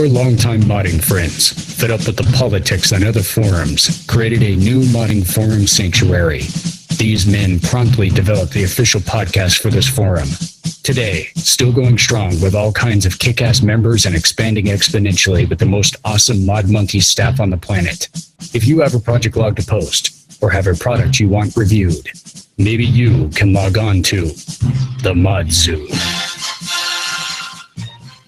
longtime modding friends, fed up with the politics on other forums, created a new modding forum sanctuary. These men promptly developed the official podcast for this forum. Today, still going strong with all kinds of kick-ass members and expanding exponentially with the most awesome Mod Monkey staff on the planet. If you have a project log to post, or have a product you want reviewed, maybe you can log on to the Mod Zoo.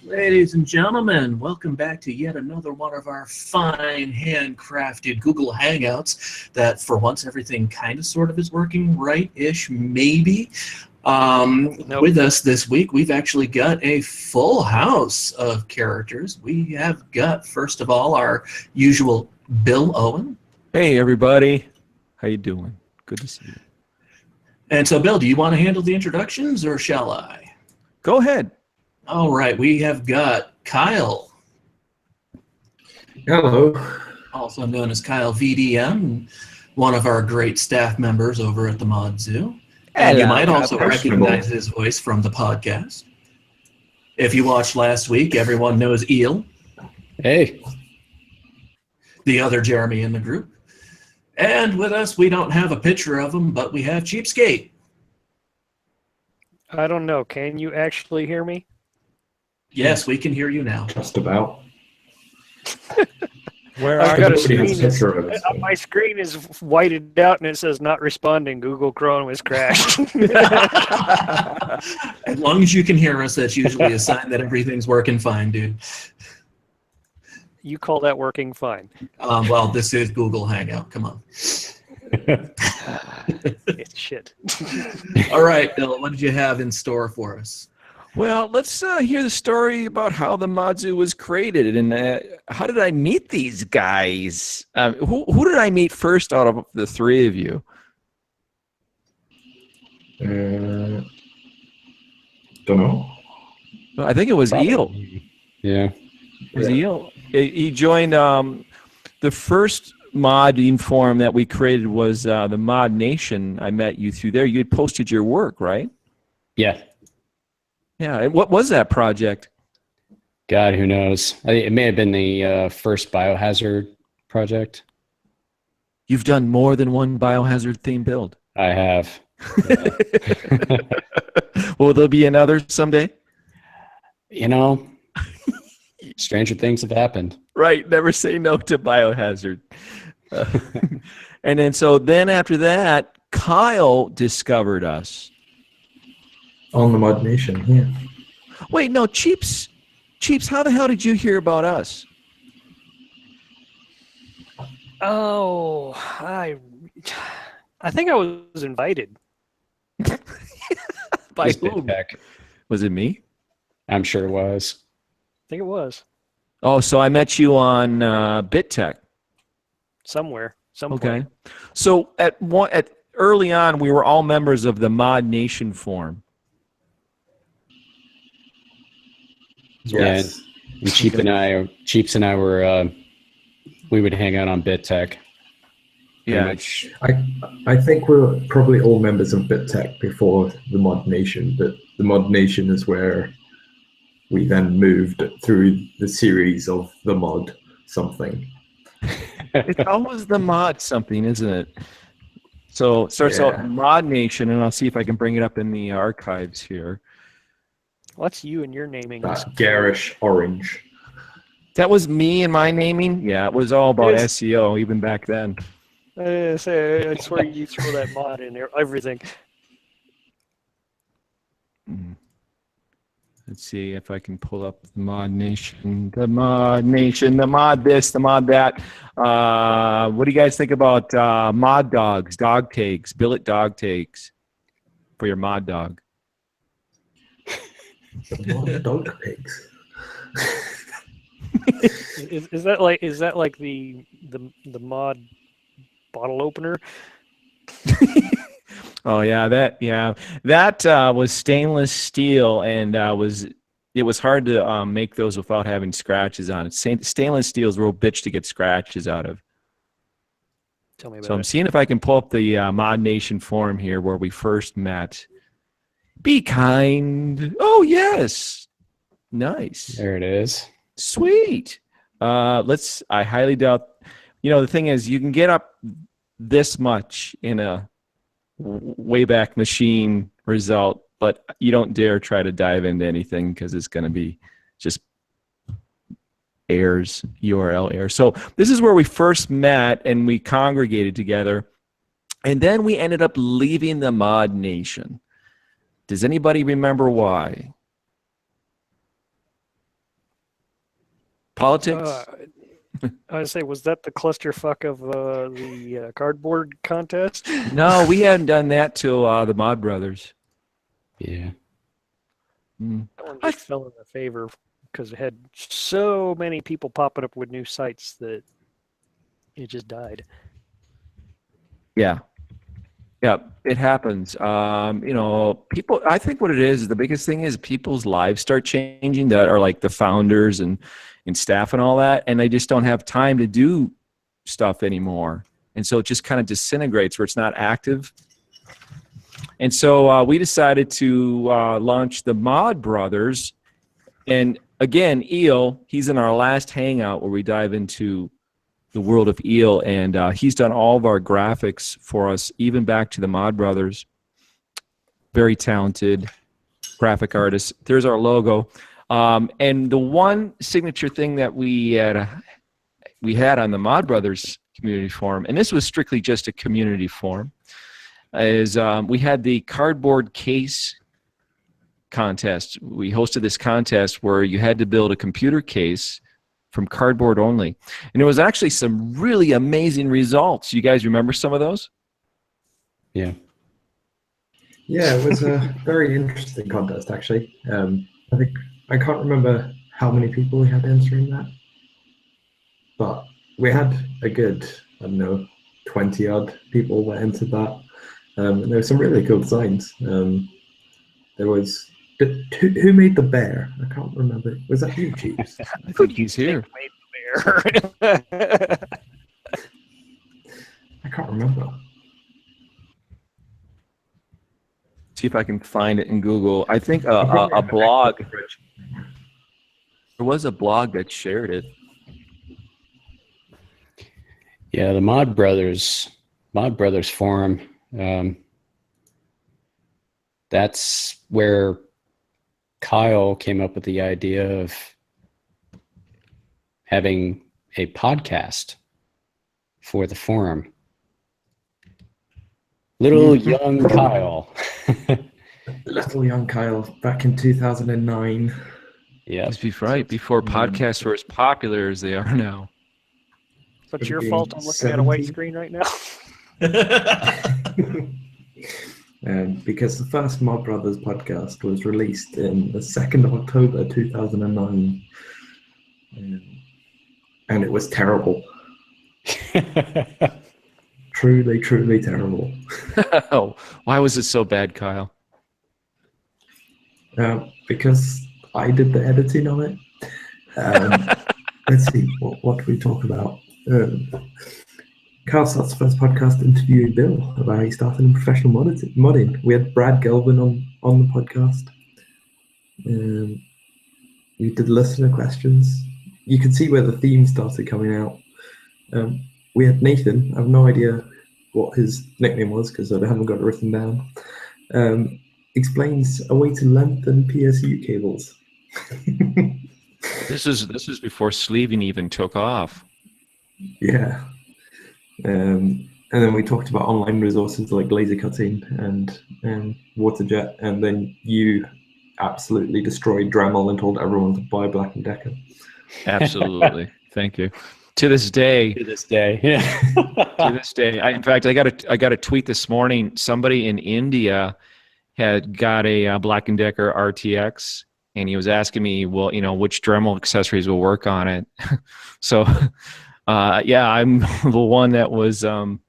Ladies and gentlemen, welcome back to yet another one of our fine handcrafted Google Hangouts that for once everything kind of sort of is working right-ish, maybe. Nope. With us this week, we've actually got a full house of characters. We have got, first of all, our usual Bill Owen. Hey, everybody. How you doing? Good to see you. And so, Bill, do you want to handle the introductions, or shall I? Go ahead. All right, we have got Kyle. Hello. Also known as Kyle VDM, one of our great staff members over at the Mod Zoo. And you might also recognize his voice from the podcast. If you watched last week, everyone knows Eel. Hey. The other Jeremy in the group. And with us, we don't have a picture of him, but we have Cheapskate. I don't know. Can you actually hear me? Yes, we can hear you now. Just about. Where I've are got you? My screen is whited out and it says not responding. Google Chrome has crashed. As long as you can hear us, that's usually a sign that everything's working fine, dude. You call that working fine? Well, this is Google Hangout. Come on. It's shit. All right, Bill, what did you have in store for us? Well, let's hear the story about how the Mod Zoo was created and how did I meet these guys? Who did I meet first out of the three of you? Don't know. Well, I think it was Eel. Yeah. It was Eel. He joined the first modding forum that we created was the Mod Nation. I met you through there. You had posted your work, right? Yeah. Yeah. And what was that project? God, who knows? It may have been the first biohazard project. You've done more than one biohazard theme build. I have. Will there be another someday? You know, stranger things have happened. Right. Never say no to biohazard. And then after that, Kyle discovered us. On the Mod Nation, yeah. Wait, no, Cheaps, how the hell did you hear about us? Oh, I think I was invited. By whom? Was it me? I'm sure it was. I think it was. Oh, so I met you on BitTech. Somewhere. Okay. So early on, we were all members of the Mod Nation forum. Yes. Yeah, and Cheaps and I were we would hang out on BitTech. Yeah. I think we're probably all members of BitTech before the Mod Nation, but the Mod Nation is where we then moved through the series of the Mod something. It's always the Mod something, isn't it? So it starts out Mod Nation, and I'll see if I can bring it up in the archives here. Well, that's you and your naming. That garish orange. That was me and my naming? Yeah, it was all about SEO even back then. I swear you throw that mod in there, everything. Let's see if I can pull up the Mod Nation, the Mod this, the Mod that. What do you guys think about mod dogs, dog tags, billet dog tags for your mod dog? Dog pigs. Is that like the mod bottle opener? Oh yeah, that was stainless steel, and it was hard to make those without having scratches on it. Stainless steel is a real bitch to get scratches out of. Tell me about it. So I'm seeing if I can pull up the Mod Nation forum here where we first met. Be kind. Oh yes, nice. There it is. Sweet. I highly doubt, the thing is, you can get up this much in a Wayback Machine result, but you don't dare try to dive into anything because it's going to be just errors, URL errors. So this is where we first met and we congregated together, and then we ended up leaving the Mod Nation. Does anybody remember why? Politics? I would say, was that the clusterfuck of the cardboard contest? No, we hadn't done that till the Mod Brothers. Yeah. That one just fell in the favor because it had so many people popping up with new sites that it just died. Yeah. Yeah, it happens. People, I think what it is the biggest thing is people's lives start changing that are like the founders and staff and all that, and they just don't have time to do stuff anymore. And so it just kind of disintegrates where it's not active. And so we decided to launch the Mod Brothers. And again, Eel, he's in our last hangout where we dive into the world of Eel, and he's done all of our graphics for us, even back to the Mod Brothers. Very talented graphic artist. There's our logo. And the one signature thing that we had on the Mod Brothers community forum, and this was strictly just a community forum, is we had the cardboard case contest. We hosted this contest where you had to build a computer case from cardboard only. And it was actually some really amazing results. You guys remember some of those? Yeah. Yeah, it was a very interesting contest, actually. I can't remember how many people we had entering that, but we had a good, 20-odd people that entered that. And there were some really cool designs. There was, who made the bear? I can't remember. Was that you, Chiefs? I think he's here. I can't remember. See if I can find it in Google. I think a blog. There was a blog that shared it. Yeah, the Mod Brothers forum. That's where Kyle came up with the idea of having a podcast for the forum. Little young Kyle. Little young Kyle, back in 2009. Yeah, Right before podcasts were as popular as they are now. So it's your fault I'm looking at a white screen right now. Because the first Mod Brothers podcast was released in the 2nd of October 2009. And it was terrible. Truly, truly terrible. Oh, why was it so bad, Kyle? Because I did the editing on it. Let's see, what do we talk about? Carl starts the first podcast interviewing Bill about how he started in professional modding. We had Brad Gelvin on the podcast. We did listener questions. You could see where the theme started coming out. We had Nathan. I have no idea what his nickname was because I haven't got it written down. Explains a way to lengthen PSU cables. This is before sleeving even took off. Yeah. And then we talked about online resources like laser cutting and waterjet, and then you absolutely destroyed Dremel and told everyone to buy Black & Decker. Absolutely. Thank you. To this day, yeah. to this day. In fact, I got a tweet this morning. Somebody in India had got a Black & Decker RTX, and he was asking me, well, which Dremel accessories will work on it. So, yeah, I'm the one that was, trying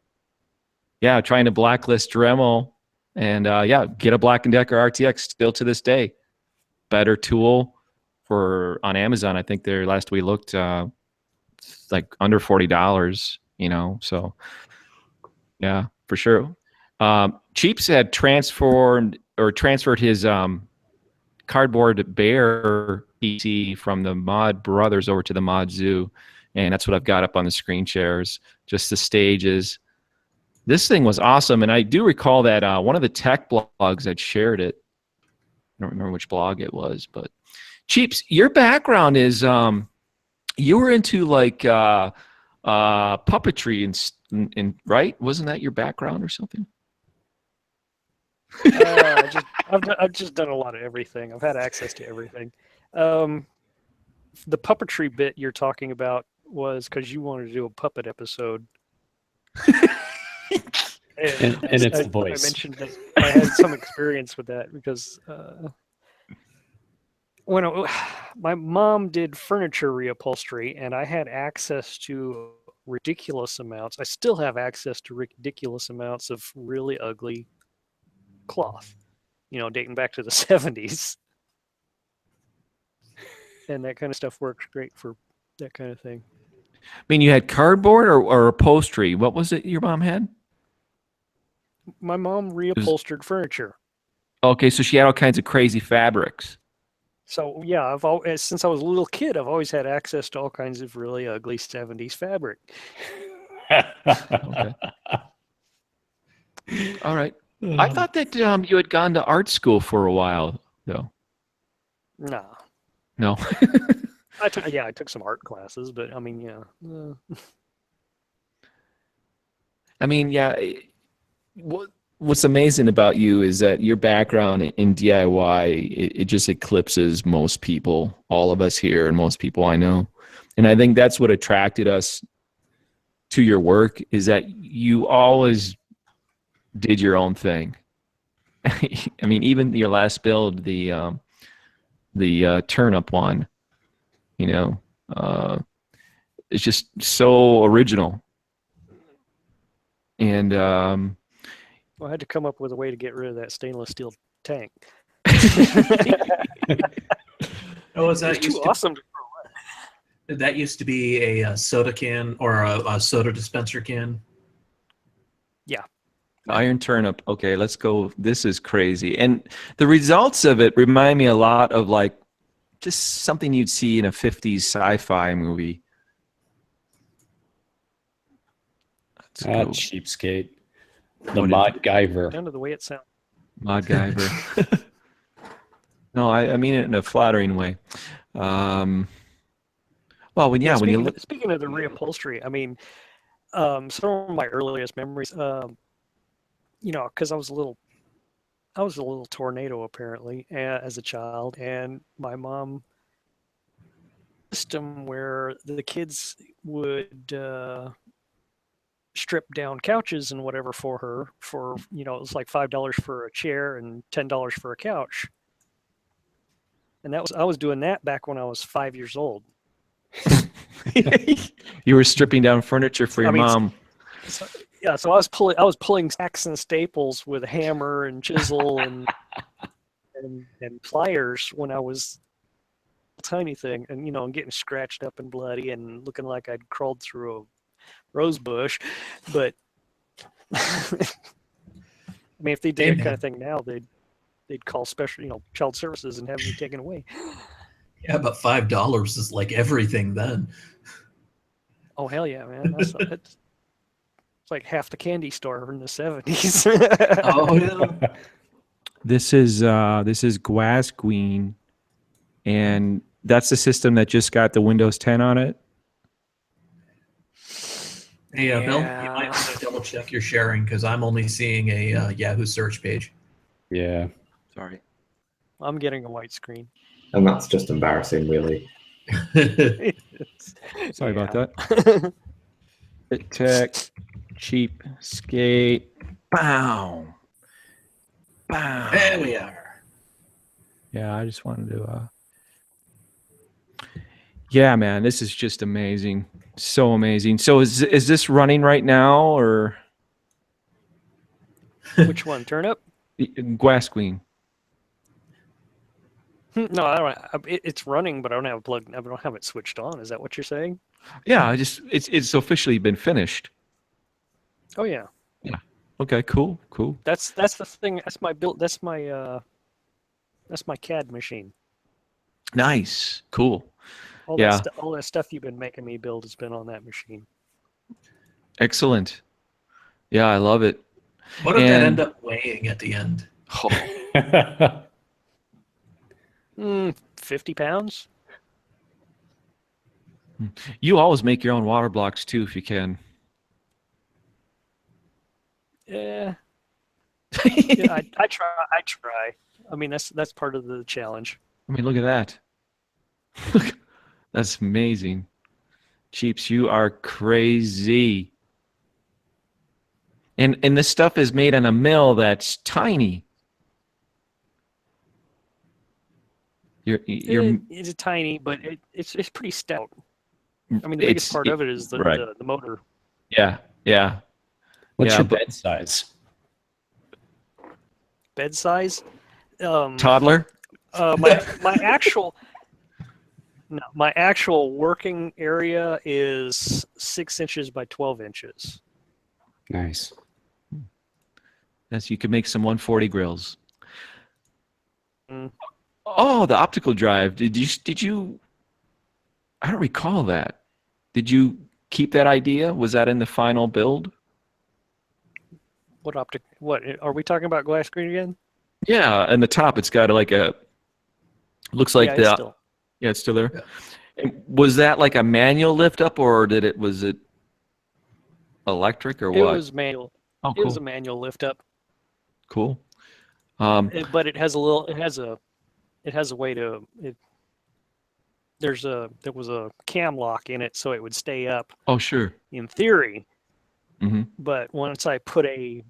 to blacklist Dremel, and get a Black & Decker RTX still to this day. Better tool on Amazon. I think there last we looked, like under $40. So yeah, for sure. Cheaps had transferred his cardboard bear PC from the Mod Brothers over to the Mod Zoo, and that's what I've got up on the screen shares, just the stages. This thing was awesome, and I do recall that one of the tech blogs had shared it. I don't remember which blog it was, but Cheeps, your background is you were into like puppetry and right? Wasn't that your background or something? I've just done a lot of everything. I've had access to everything. The puppetry bit you're talking about was because you wanted to do a puppet episode. And it's the voice. I mentioned that I had some experience with that because my mom did furniture reupholstery, and I had access to ridiculous amounts. I still have access to ridiculous amounts of really ugly cloth, dating back to the 70s. And that kind of stuff works great for that kind of thing. I mean, you had cardboard or upholstery. What was it your mom had? My mom reupholstered furniture. Okay, so she had all kinds of crazy fabrics. So yeah, since I was a little kid, I've always had access to all kinds of really ugly 70s fabric. Okay. All right. I thought that you had gone to art school for a while, though. Nah. No. I took some art classes, but I mean, yeah. I mean, yeah. What's amazing about you is that your background in DIY, it just eclipses most people, all of us here and most people I know. And I think that's what attracted us to your work, is that you always did your own thing. I mean, even your last build, the turnip one, it's just so original. And I had to come up with a way to get rid of that stainless steel tank. Oh, is that too awesome to throw away. That used to be a soda can or a soda dispenser can? Yeah. Iron turnip. Okay, let's go. This is crazy. And the results of it remind me a lot of like just something you'd see in a 50s sci-fi movie. Cheapskate. The Modguyver. Down to the way it sounds. Modguyver. No, I mean it in a flattering way. Well, when you look. Speaking of the reupholstery, I mean, some of my earliest memories, because I was a little tornado apparently as a child, and my mom system where the kids would strip down couches and whatever for her for it was like $5 for a chair and $10 for a couch, and I was doing that back when I was 5 years old. You were stripping down furniture for your mom. So I was pulling tacks and staples with a hammer and chisel and pliers when I was a tiny thing, and and getting scratched up and bloody and looking like I'd crawled through a rose bush. But I mean, if they did that kind of thing now, they'd call special child services and have me taken away. Yeah, but $5 is like everything then. Oh hell yeah, man! It's like half the candy store in the 70s. Oh yeah. This is Guasqueen, and that's the system that just got the Windows 10 on it. Hey, Bill, you might want to double check your sharing because I'm only seeing a Yahoo search page. Yeah. Sorry. I'm getting a white screen. And that's just embarrassing, really. Sorry about that. Tech, cheap, skate, bow. There we are. Yeah, I just wanted to. Yeah, man, this is just amazing. So amazing. So is this running right now, or which one? Turnip? Guasqueen. No, I don't. It's running, but I don't have it plugged. I don't have it switched on. Is that what you're saying? Yeah, it's officially been finished. Oh yeah. Yeah. Okay. Cool. That's the thing. That's my build. That's my That's my CAD machine. Nice. Cool. All Yeah. that stuff you've been making me build has been on that machine. Excellent. Yeah, I love it. What did that end up weighing at the end? 50 pounds? You always make your own water blocks too, if you can. Yeah. Yeah, I try. I mean, that's part of the challenge. I mean, look at that. That's amazing. Cheeps, you are crazy. And this stuff is made on a mill that's tiny. It's tiny, but it's pretty stout. I mean, the biggest part of it is the motor. Yeah. What's your bed size? Bed size? Toddler? My actual working area is 6 inches by 12 inches. Nice. Yes, you could make some 140 grills. Oh, the optical drive. Did you? I don't recall that. Did you keep that idea? Was that in the final build? What are we talking about? Glass screen again? Yeah, and the top it's got like a. Looks like it's still. Yeah, it's still there. Yeah. And was that like a manual lift up, or was it electric or what? It was manual. Oh, cool. It was a manual lift up. Cool. But it has a way to. There was a cam lock in it, so it would stay up. Oh, sure. In theory. Mm-hmm. But once I put a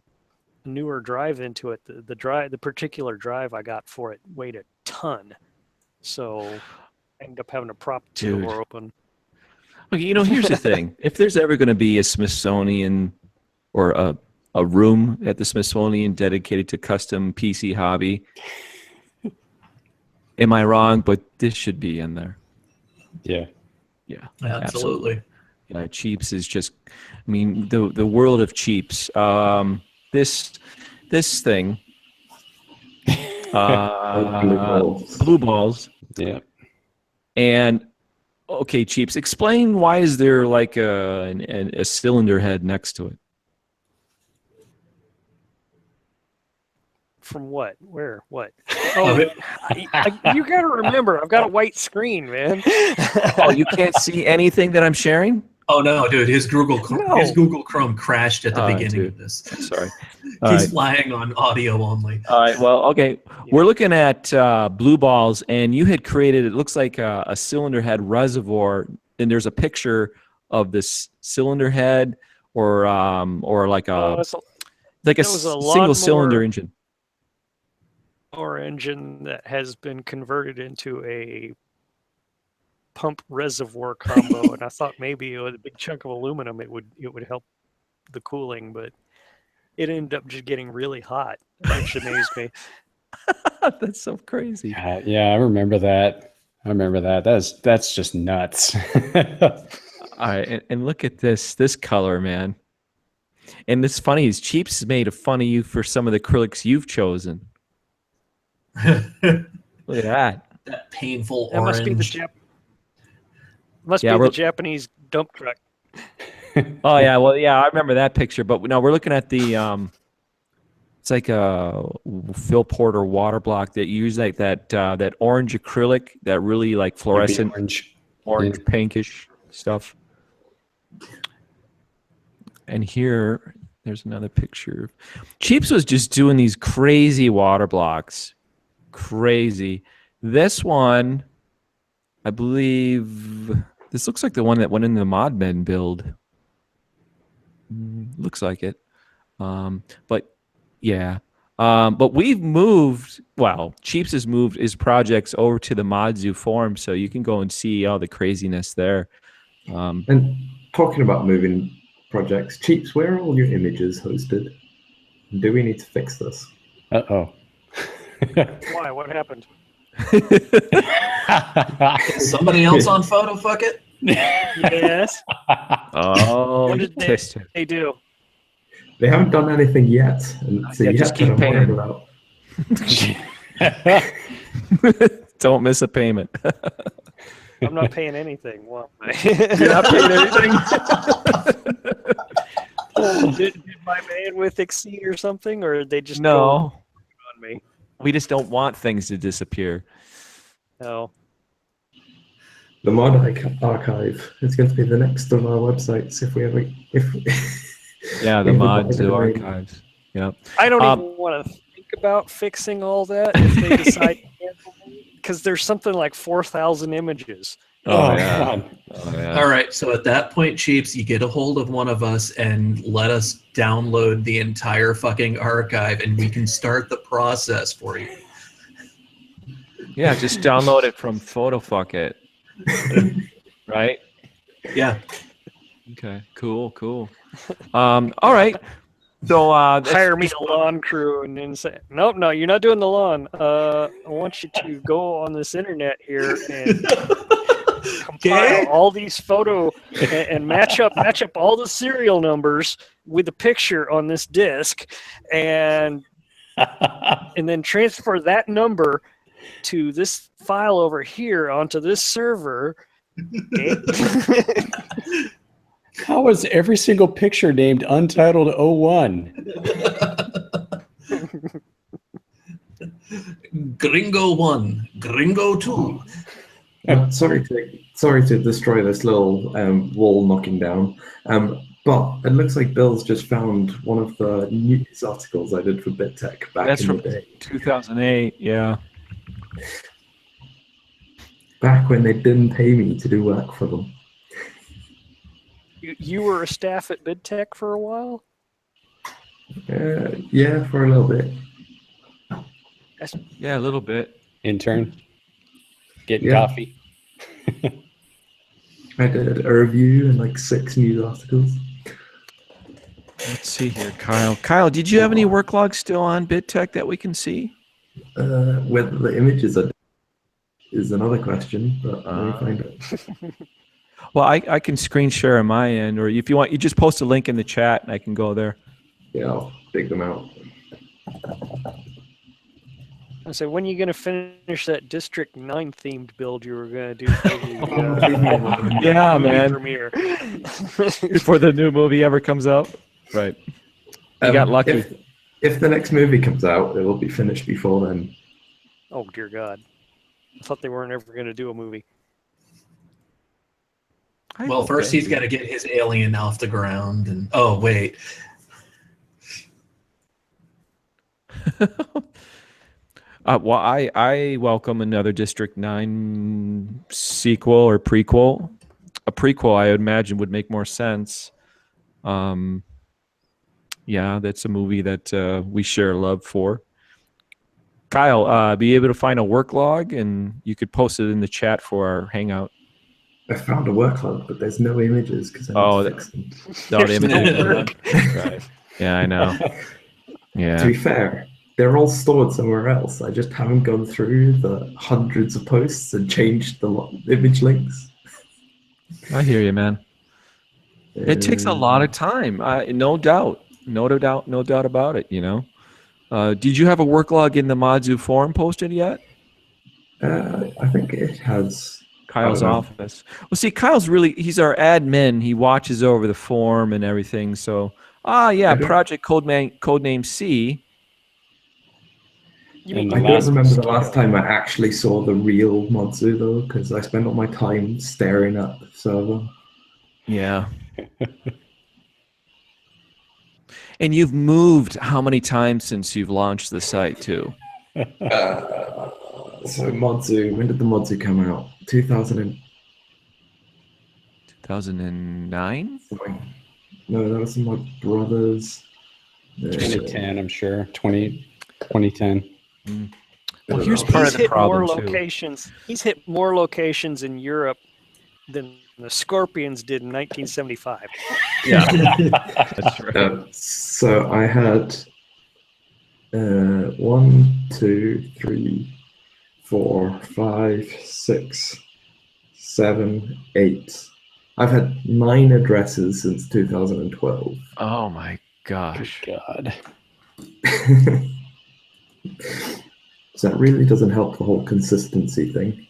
newer drive into it, the particular drive I got for it weighed a ton, so I ended up having to prop the door open. Okay, here's the thing: if there's ever going to be a Smithsonian or a room at the Smithsonian dedicated to custom PC hobby, am I wrong? But this should be in there. Yeah. Yeah. Absolutely. Yeah, Cheeps is just. I mean, the world of Cheeps. This thing. Blue balls. Yeah. And okay, Cheeps, explain why is there like a cylinder head next to it? From what? Where? What? Oh, you got to remember, I've got a white screen, man. Oh, you can't see anything that I'm sharing? Oh no, dude! His Google Chrome crashed at the beginning of this. Sorry. He's flying on audio only. All right. Well, okay. We're looking at blue balls, and you had created. It looks like a cylinder head reservoir, and there's a picture of this cylinder head, or like a single cylinder engine. Or engine that has been converted into a pump reservoir combo, and I thought maybe with a big chunk of aluminum it would help the cooling, but it ended up just getting really hot, which amazed me. That's so crazy. Yeah, I remember that. That's just nuts. All right, and look at this color, man. And this funny is Cheeps has made fun of you for some of the acrylics you've chosen. Look at that. That painful that orange. Must be the Japanese dump truck. Oh yeah, well yeah, I remember that picture. But no, we're looking at the it's like a Phil Porter water block that you use like that orange acrylic, that really like fluorescent orange pinkish stuff. And here, there's another picture. Cheeps was just doing these crazy water blocks. Crazy. This one, I believe, this looks like the one that went in the ModMen build. Looks like it. But yeah. But we've moved, Cheeps has moved his projects over to the ModZoo forum, so you can go and see all the craziness there. And talking about moving projects, Cheeps, where are all your images hosted? Do we need to fix this? Uh-oh. Why? What happened? Is somebody else on photo? Fuck it. Yes. Oh, what did they do? They haven't done anything yet, and so you just have to keep paying. about. Don't miss a payment. I'm not paying anything. Well, You're not paying anything? did my bandwidth exceed or something, or did they just go No. on me? We just don't want things to disappear. No. The mod archive is going to be the next on our websites if we ever Yeah, the we ever mods, buy the domain. archives. Yeah. I don't even want to think about fixing all that if they decide to cancel me, because there's something like 4,000 images. Oh, yeah. God. Oh, yeah. All right, so at that point, Cheaps, you get a hold of one of us and let us download the entire fucking archive, and we can start the process for you. Yeah, just download it from PhotoFuck right? Yeah. Okay, cool. All right. So Hire me a lawn crew and then say, nope, no, you're not doing the lawn. I want you to go on this internet here and compile all these photo and match up all the serial numbers with the picture on this disc, and then transfer that number to this file over here onto this server. Okay? How is every single picture named Untitled 01? Gringo 1, Gringo 2. Sorry to destroy this little wall knocking down, but it looks like Bill's just found one of the news articles I did for BitTech back in the day. 2008, yeah. Back when they didn't pay me to do work for them. You were a staff at BidTech for a while? Yeah, for a little bit. Yeah, a little bit. Intern. Getting Yeah. coffee. I did a review and like 6 news articles. Let's see here, Kyle. Kyle, did you have any work logs still on BitTech that we can see? Whether the images are is another question, but let me find it. Well, I can screen share on my end, or if you want, you just post a link in the chat and I can go there. Yeah, I'll dig them out. I say, when are you going to finish that District 9 themed build you were going to do for the Yeah, man. premiere? Before the new movie ever comes out. Right. You got lucky. If the next movie comes out, it will be finished before then. Oh, dear God. I thought they weren't ever going to do a movie. Well, first he's got to get his alien off the ground, and oh wait. Well, I welcome another District 9 sequel or prequel. A prequel, I would imagine, would make more sense. Yeah, that's a movie that we share love for. Kyle, be able to find a work log, and you could post it in the chat for our Hangout. I found a work log, but there's no images because I need to fix them. No, the images. Right. Yeah, I know. Yeah. To be fair, they're all stored somewhere else. I just haven't gone through the hundreds of posts and changed the image links. I hear you, man. It takes a lot of time. No doubt about it. You know. Did you have a work log in the Modzu forum posted yet? I think it has. Kyle's office. Well, see, he's our admin. He watches over the forum and everything. So, yeah, project codename C. You mean I don't remember the last time I actually saw the real Modzu though, because I spent all my time staring at the server. Yeah. And you've moved how many times since you've launched the site too? So Modzu, when did the Modzu come out? 2009? No, that was my brother's. 2010, I'm sure. 2010. Well, here's part of the problem too. He's hit more locations in Europe than the Scorpions did in 1975. Yeah, that's right. So I had 1, 2, 3, 4, 5, 6, 7, 8. I've had 9 addresses since 2012. Oh my gosh. God. So that really doesn't help the whole consistency thing.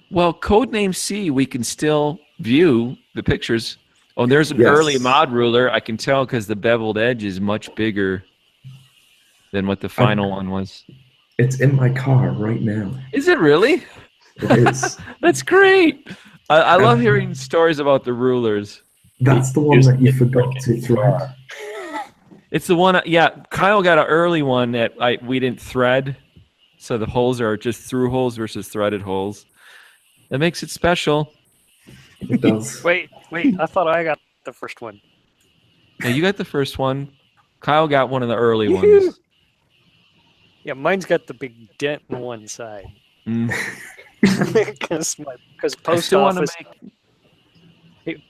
Well, codename C, we can still view the pictures. Oh, there's an Yes. early mod ruler. I can tell because the beveled edge is much bigger than what the final one was. It's in my car right now. Is it really? It is. That's great. I love hearing stories about the rulers. That's the one that you forgot to thread. It's the one, yeah, Kyle got an early one that we didn't thread. So the holes are just through holes versus threaded holes. That makes it special. It does. Wait, I thought I got the first one. Yeah, you got the first one. Kyle got one of the early ones. Yeah, mine's got the big dent on one side. Because post office,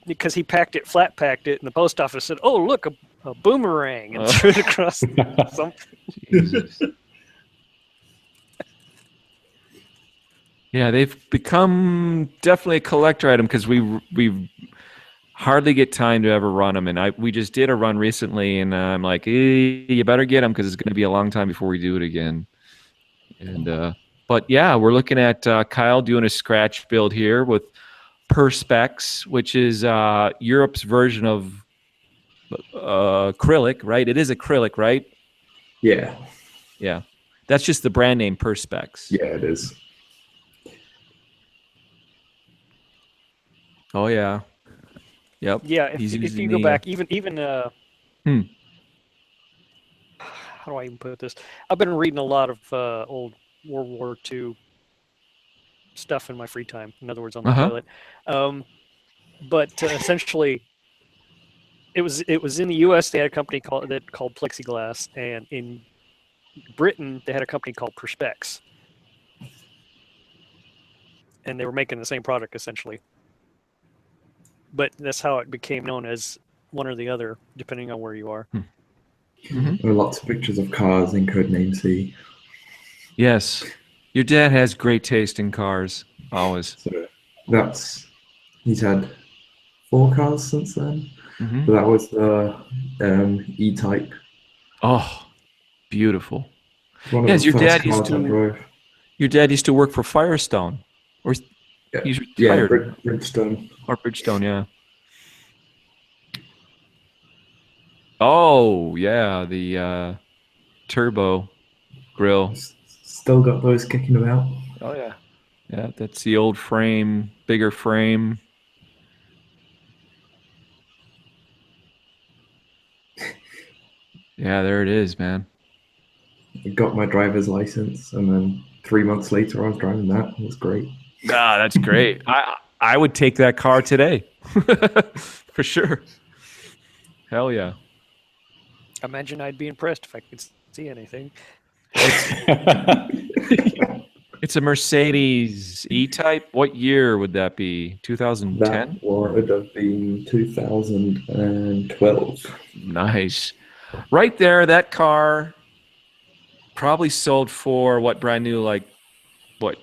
because he flat packed it, and the post office said, "Oh, look, a boomerang," and threw it across something. Jesus. Yeah, they've become definitely a collector item because we hardly get time to ever run them, and we just did a run recently, and I'm like, you better get them because it's going to be a long time before we do it again. And but yeah, we're looking at Kyle doing a scratch build here with Perspex, which is Europe's version of acrylic, right? It is acrylic, right? Yeah. Yeah, that's just the brand name Perspex. Yeah, it is. Oh yeah. Yep. Yeah, if you go back, even how do I even put this? I've been reading a lot of old World War II stuff in my free time. In other words, on the toilet. But essentially, it was in the U.S. They had a company called Plexiglass, and in Britain they had a company called Perspex, and they were making the same product essentially. But that's how it became known as one or the other, depending on where you are. There are lots of pictures of cars in codename C. Yes. Your dad has great taste in cars, always. So he's had 4 cars since then. But that was the E-Type. Oh, beautiful. Yes, your dad used to work for Firestone. Or he's retired. Bridgestone. Or Bridgestone, yeah. Oh, yeah, the turbo grill. Still got those kicking about. Oh, yeah. Yeah, that's the old frame, bigger frame. Yeah, there it is, man. I got my driver's license, and then 3 months later I was driving that. It was great. Ah, that's great. I would take that car today. For sure. Hell yeah. I imagine I'd be impressed if I could see anything. It's a Mercedes E-Type. What year would that be? 2010? That would have been 2012. Nice. Right there, that car probably sold for what, brand new, like, what,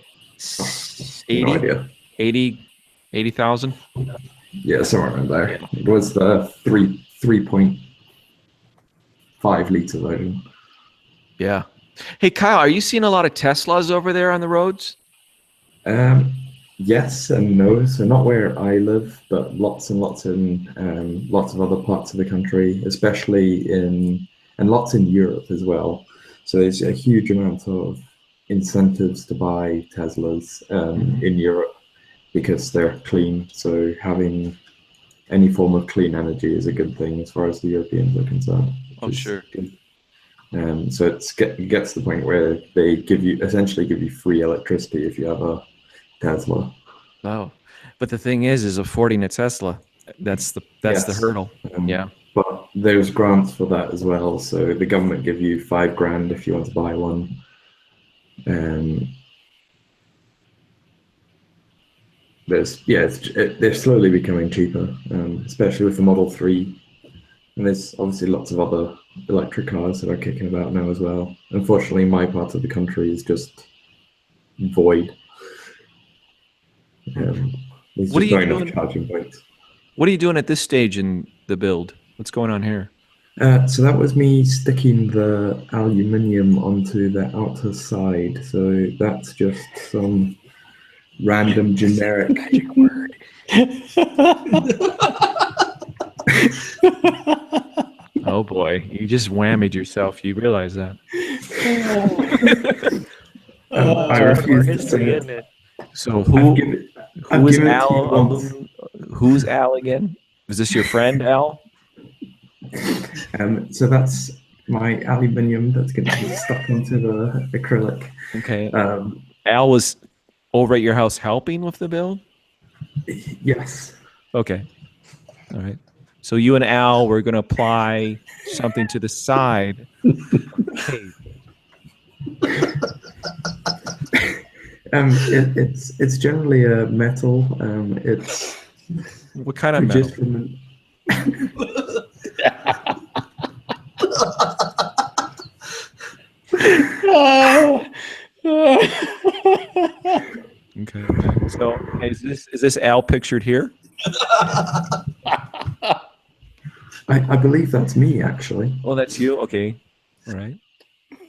80? No idea. 80,000? Yeah, somewhere around there. It was the 3.5 litre version. Yeah. Hey, Kyle, are you seeing a lot of Teslas over there on the roads? Yes and no. So not where I live, but lots and lots in lots of other parts of the country, especially and lots in Europe as well. So there's a huge amount of incentives to buy Teslas in Europe because they're clean. So having any form of clean energy is a good thing as far as the Europeans are concerned. Oh, sure. Good. So it gets to the point where they essentially give you free electricity if you have a Tesla. Oh, but the thing is affording a Tesla. That's the hurdle. Yeah. But there's grants for that as well. So the government give you $5,000 if you want to buy one. They're slowly becoming cheaper, especially with the Model 3. And there's obviously lots of other electric cars that are kicking about now as well. Unfortunately, my part of the country is just void. There's just not enough charging points. What are you doing at this stage in the build? What's going on here? So that was me sticking the aluminium onto the outer side. So that's just some random generic Magic word. Oh boy, you just whammied yourself. You realize that? I Part of our refuse to history, say isn't it. it? So I've who is given it to you Al? once. Who's Al again? Is this your friend Al? So that's my aluminium that's going to be stuck onto the acrylic. Okay. Um, Al was over at your house helping with the build? yes. Okay. All right. So you and Al were going to apply something to the side. Hey. It's generally a metal. It's What kind of metal? produced from Okay. So is this Al pictured here? I believe that's me, actually. Oh, that's you. Okay. All right.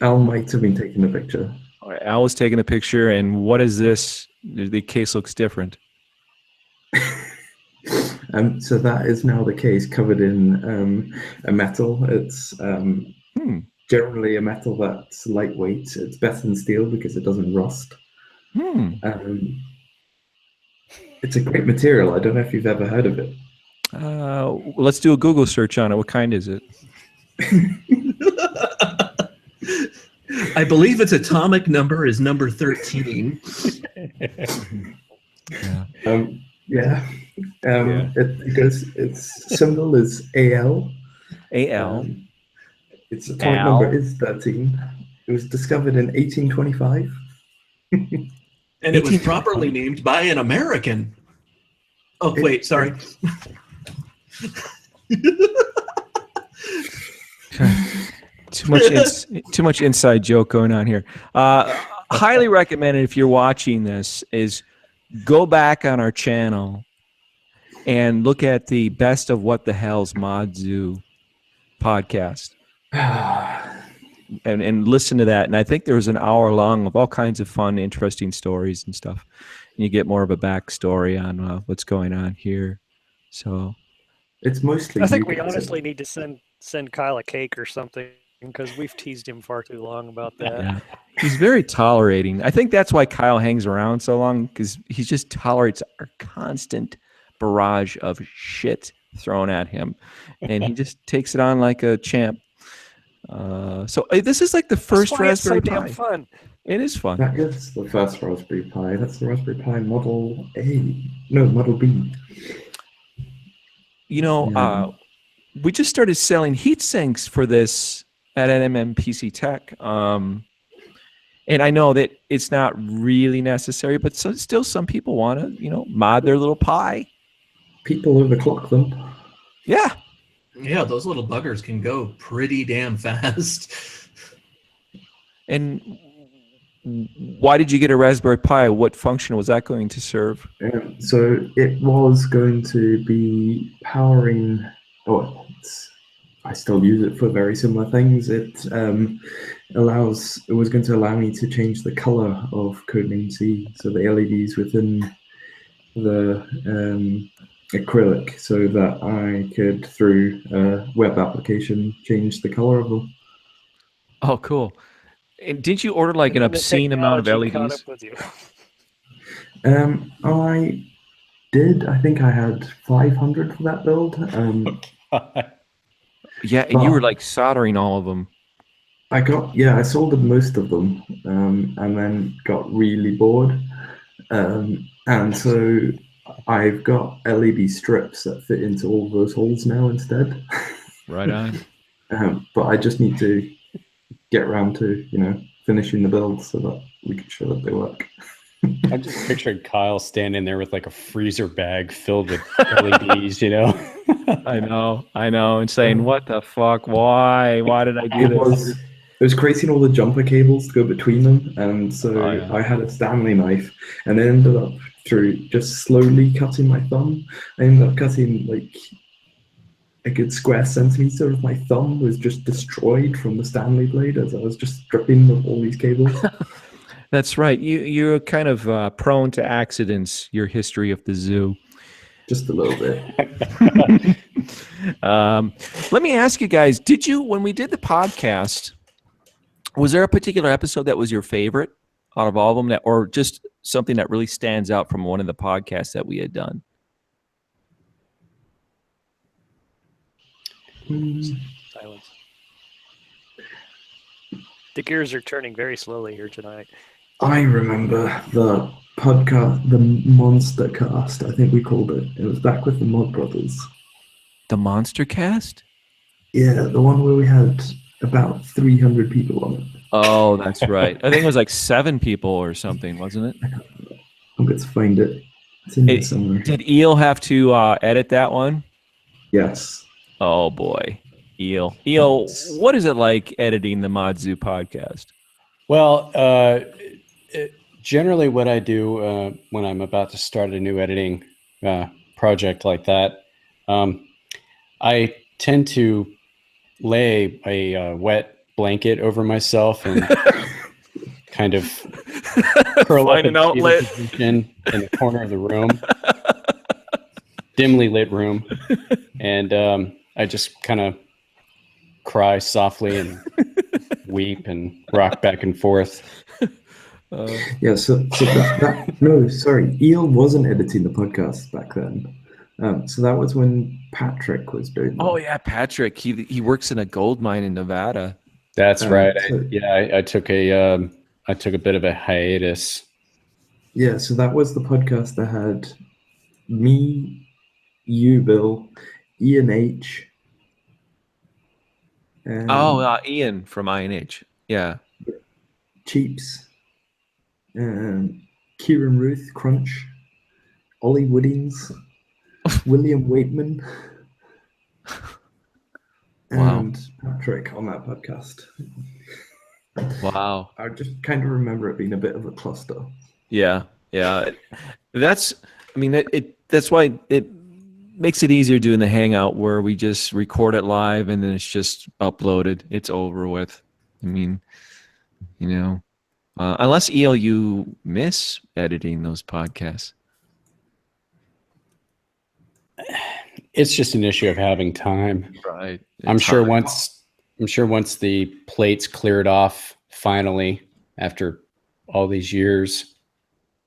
Al might have been taking the picture. All right. Al was taking a picture, and what is this? The case looks different. So that is now the case, covered in a metal. It's generally a metal that's lightweight. It's better than steel because it doesn't rust. It's a great material. I don't know if you've ever heard of it. Let's do a Google search on it. What kind is it? I believe its atomic number is number 13. Yeah. Its symbol is AL. AL. Its atomic number is 13. It was discovered in 1825. And it was properly named by an American. Oh, wait, sorry. Too much inside joke going on here. Highly recommended if you're watching this is go back on our channel and look at the Best of What the Hell's Mod Zoo podcast. And listen to that. And I think there was an hour long of all kinds of fun, interesting stories and stuff. And you get more of a backstory on what's going on here. So it's mostly. I think we honestly need to send Kyle a cake or something because we've teased him far too long about that. Yeah. He's very tolerating. I think that's why Kyle hangs around so long, because he just tolerates our constant barrage of shit thrown at him. And he just takes it on like a champ. So this is like the first Raspberry Pi. Damn fun. It is fun. That is the first Raspberry Pi. That's the Raspberry Pi Model A. No, Model B. You know, we just started selling heat sinks for this at NMMPC Tech. And I know that it's not really necessary, but still some people want to, mod their little Pi. People overclock them. Yeah. Yeah, those little buggers can go pretty damn fast. And why did you get a Raspberry Pi? What function was that going to serve? So it was going to be powering. I still use it for very similar things. It was going to allow me to change the color of codename C, so the LEDs within the acrylic, so that I could, through a web application, change the color of them. Oh, cool. And didn't you order like an obscene amount of LEDs? I did. I think I had 500 for that build. Yeah, and you were like soldering all of them. I soldered most of them, and then got really bored. And so I've got LED strips that fit into all those holes now instead. Right on. But I just need to get around to, finishing the build so that we can show that they work. I just pictured Kyle standing there with like a freezer bag filled with LEDs, I know, and saying, "What the fuck? Why? Why did I do this?" It was creating all the jumper cables to go between them, and so I had a Stanley knife, and I ended up, through just slowly cutting my thumb, I ended up cutting like a good square centimeter of my thumb was just destroyed from the Stanley blade as I was just stripping all these cables. That's right. You're kind of prone to accidents. Your history of the zoo. Just a little bit. Let me ask you guys: did you, when we did the podcast, was there a particular episode that was your favorite out of all of them, that, or just something that really stands out from one of the podcasts that we had done? Silence. The gears are turning very slowly here tonight. I remember the podcast, the Monster Cast, I think we called it. It was back with the Mod Brothers. The Monster Cast? Yeah, the one where we had about 300 people on it. Oh, that's right. I think it was like 7 people or something, wasn't it? I'm going to find it. It's in there somewhere. Did Eel have to edit that one? Yes. Oh boy, Eel. What is it like editing the Mod Zoo podcast? Well, generally what I do when I'm about to start a new editing project like that, I tend to lay a wet blanket over myself and kind of curl up an outlet in the corner of the room, dimly lit room, and I just kind of cry softly and weep and rock back and forth. Yeah, so no, sorry, Eel wasn't editing the podcast back then. So that was when Patrick was doing that. Oh yeah, Patrick. He works in a gold mine in Nevada. That's right. I took a bit of a hiatus. Yeah, so that was the podcast that had me, you, Bill, Ian H. Ian from INH. Yeah. Cheaps. Kieran Ruth, Crunch. Ollie Woodings. William Waitman. And Patrick on that podcast. Wow. I just kind of remember it being a bit of a cluster. Yeah. That's why it makes it easier doing the Hangout, where we just record it live and then it's just uploaded. It's over with. I mean, unless EL, you miss editing those podcasts. It's just an issue of having time. Right. I'm sure once the plate's cleared off finally after all these years,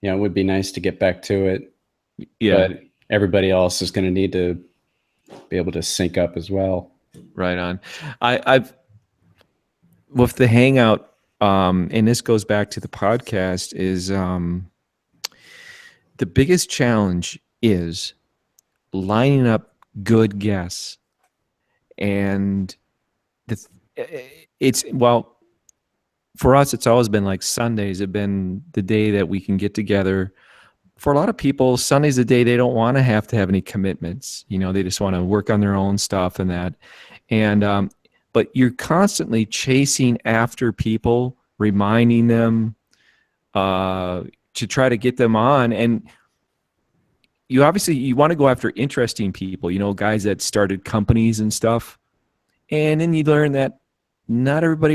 it would be nice to get back to it. Yeah. But everybody else is going to need to be able to sync up as well. Right on. I've with the Hangout, and this goes back to the podcast, is the biggest challenge is lining up good guests. And for us, it's always been like Sundays have been the day that we can get together. For a lot of people, Sunday's the day they don't want to have any commitments. They just want to work on their own stuff and that. And but you're constantly chasing after people, reminding them to try to get them on. And you want to go after interesting people, guys that started companies and stuff. And then you learn that not everybody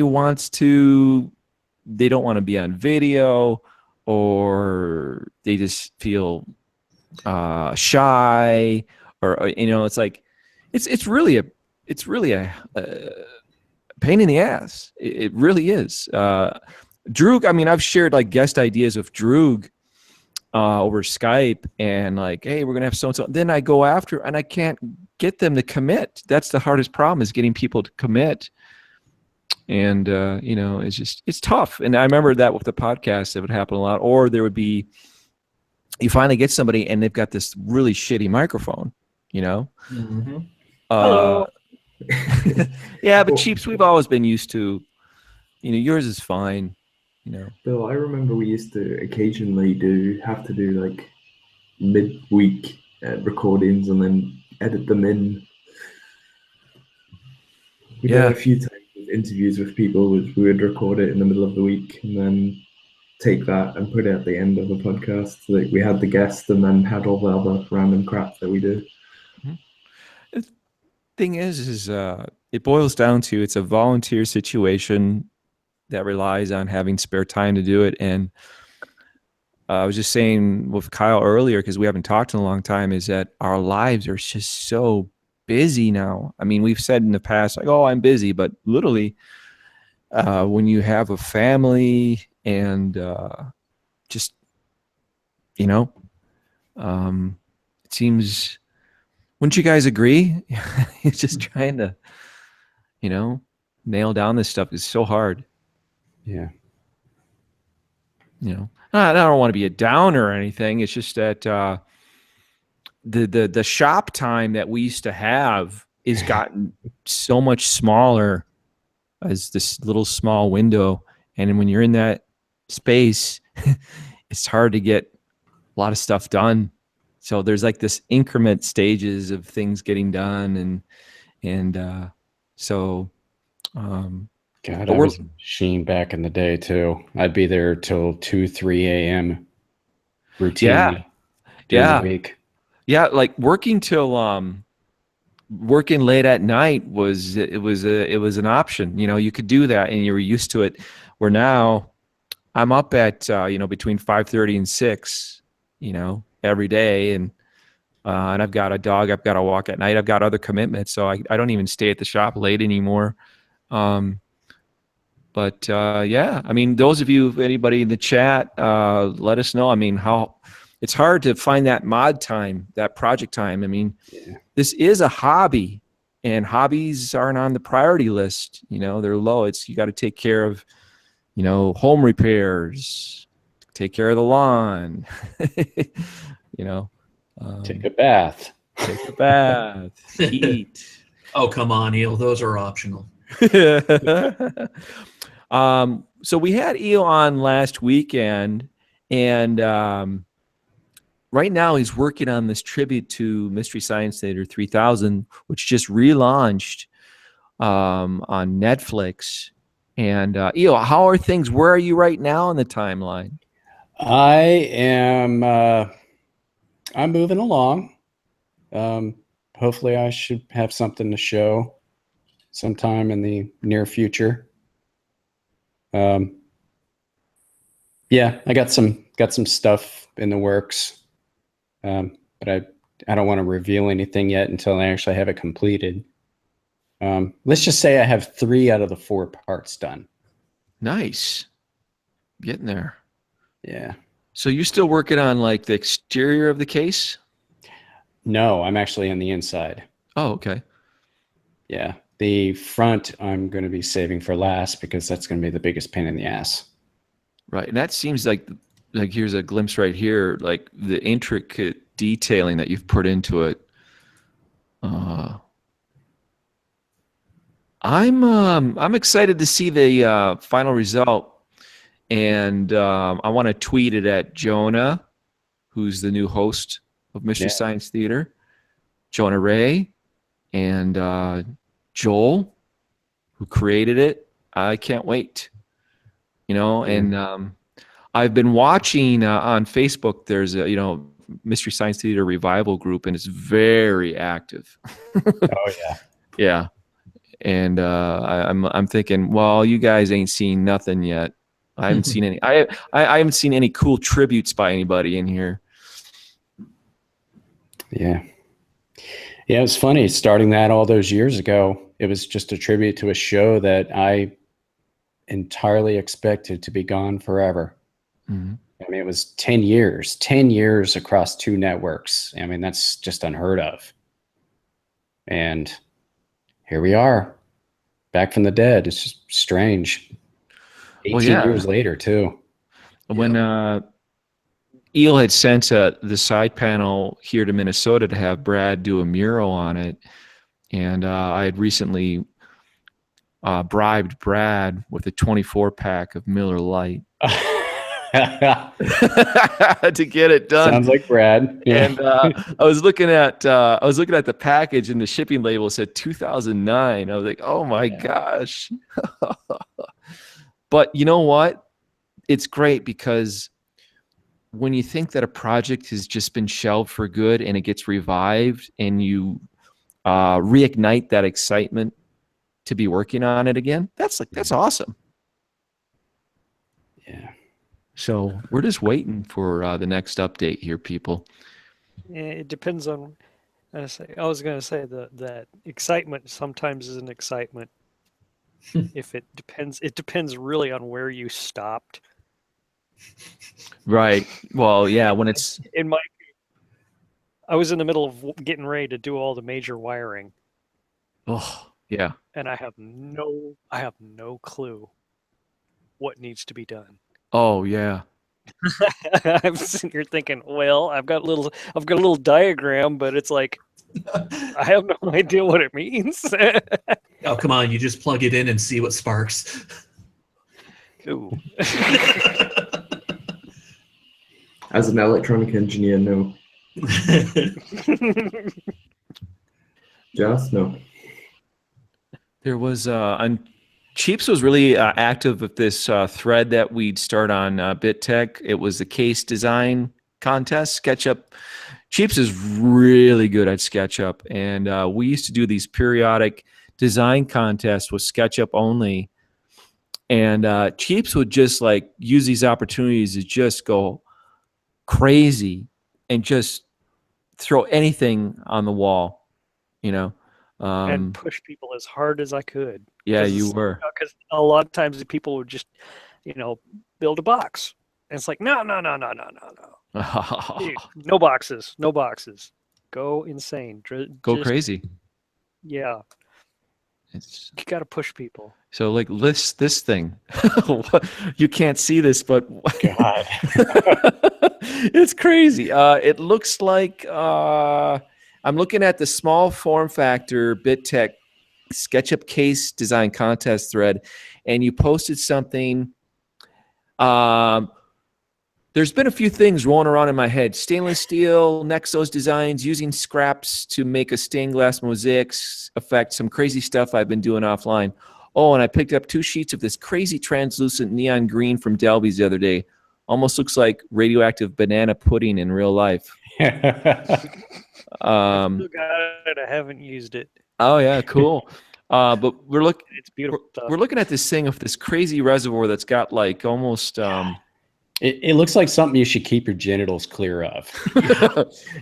they don't want to be on video, or they just feel shy, or it's like it's really a pain in the ass. It really is. Droog, I've shared like guest ideas with Droog over Skype, and like, hey, we're gonna have so and so. Then I go after, and I can't get them to commit. That's the hardest problem, is getting people to commit. And it's tough. And I remember that with the podcast, it would happen a lot. Or there would be, you finally get somebody and they've got this really shitty microphone, Mm-hmm. Hello. Yeah, but Cheaps, we've always been used to, yours is fine, Bill, I remember we used to occasionally have to do like midweek recordings and then edit them in. We did a few times with interviews with people. We would record it in the middle of the week and then take that and put it at the end of the podcast. Like, we had the guest and then had all the other random crap that we do. thing is it boils down to it's a volunteer situation that relies on having spare time to do it. And I was just saying with Kyle earlier, because we haven't talked in a long time, is that our lives are just so busy now. I mean, we've said in the past, like, oh, I'm busy, but literally when you have a family and just, you know, it seems, wouldn't you guys agree? It's just trying to, you know, nail down this stuff is so hard. Yeah. You know, I don't want to be a downer or anything. It's just that the shop time that we used to have is gotten so much smaller as this little small window. And when you're in that space, it's hard to get a lot of stuff done. So there's like this increment stages of things getting done. And so, God, I was Sheen back in the day too. I'd be there till 2, 3 a.m. routinely during the week. Yeah, like working late at night was an option. You know, you could do that and you were used to it. Where now I'm up at between 5:30 and 6, every day, and I've got a dog I've got to walk at night. I've got other commitments, so I don't even stay at the shop late anymore. But yeah, I mean, those of you, anybody in the chat, let us know. I mean, how it's hard to find that mod time, that project time. I mean, This is a hobby, and hobbies aren't on the priority list. They're low. You got to take care of, home repairs, take care of the lawn, take a bath, eat. Oh, come on, Eel. Those are optional. So we had Eel on last weekend, and right now he's working on this tribute to Mystery Science Theater 3000, which just relaunched on Netflix. And Eel, how are things? Where are you right now in the timeline? I am I'm moving along. Hopefully I should have something to show sometime in the near future. Yeah, I got some stuff in the works, but I don't want to reveal anything yet until I actually have it completed. Let's just say I have 3 out of the 4 parts done. Nice, getting there. Yeah. So you're still working on like the exterior of the case? No, I'm actually on the inside. Oh, okay. Yeah. The front I'm going to be saving for last because that's going to be the biggest pain in the ass. Right. And that seems like here's a glimpse right here, like the intricate detailing that you've put into it. I'm excited to see the final result. And I want to tweet it at Jonah, who's the new host of Mystery Science Theater, Jonah Ray, and Joel, who created it. I can't wait. And I've been watching on Facebook. There's a Mystery Science Theater revival group, and it's very active. Oh yeah, yeah. And I'm thinking, well, you guys ain't seen nothing yet. I haven't seen any. I haven't seen any cool tributes by anybody in here. Yeah. Yeah, it was funny starting that all those years ago. It was just a tribute to a show that I entirely expected to be gone forever. Mm-hmm. I mean, it was 10 years across 2 networks. I mean, that's just unheard of. And here we are, back from the dead. It's just strange. 18 years later, too. When Eel had sent the side panel here to Minnesota to have Brad do a mural on it, and I had recently bribed Brad with a 24-pack of Miller Lite to get it done. Sounds like Brad. Yeah. And I was looking at the package, and the shipping label said 2009. I was like, oh my gosh. But you know what? It's great because when you think that a project has just been shelved for good and it gets revived, and you reignite that excitement to be working on it again. That's awesome. Yeah. So we're just waiting for the next update here, people. Yeah, it depends on. I was going to say that excitement sometimes is an excitement. If it depends really on where you stopped. Right. Well, yeah. When it's I was in the middle of getting ready to do all the major wiring. Oh, yeah. And I have no clue what needs to be done. Oh, yeah. I'm sitting here thinking, well, I've got a little diagram, but it's like I have no idea what it means. Oh, come on, you just plug it in and see what sparks. Ooh. As an electronic engineer, no. Just no. There was Cheaps was really active with this thread that we'd start on BitTech. It was the case design contest. SketchUp. Cheaps is really good at SketchUp, and we used to do these periodic design contests with SketchUp only. And Cheaps would just like use these opportunities to just go crazy and just throw anything on the wall, you know. And push people as hard as I could. Yeah, you were. Because a lot of times the people would just, build a box. And it's like, no. Dude, no boxes. Go insane. Go crazy. Yeah. You got to push people. So like this thing, you can't see this, but God. It's crazy. It looks like I'm looking at the small form factor BitTech SketchUp case design contest thread, and you posted something. There's been a few things rolling around in my head. Stainless steel, Nexos designs, using scraps to make a stained glass mosaics effect, some crazy stuff I've been doing offline. Oh, and I picked up 2 sheets of this crazy translucent neon green from Delby's the other day. Almost looks like radioactive banana pudding in real life. I still got it. I haven't used it. Oh yeah, cool. But It's beautiful stuff. We're looking at this thing of this crazy reservoir that's got like almost It looks like something you should keep your genitals clear of.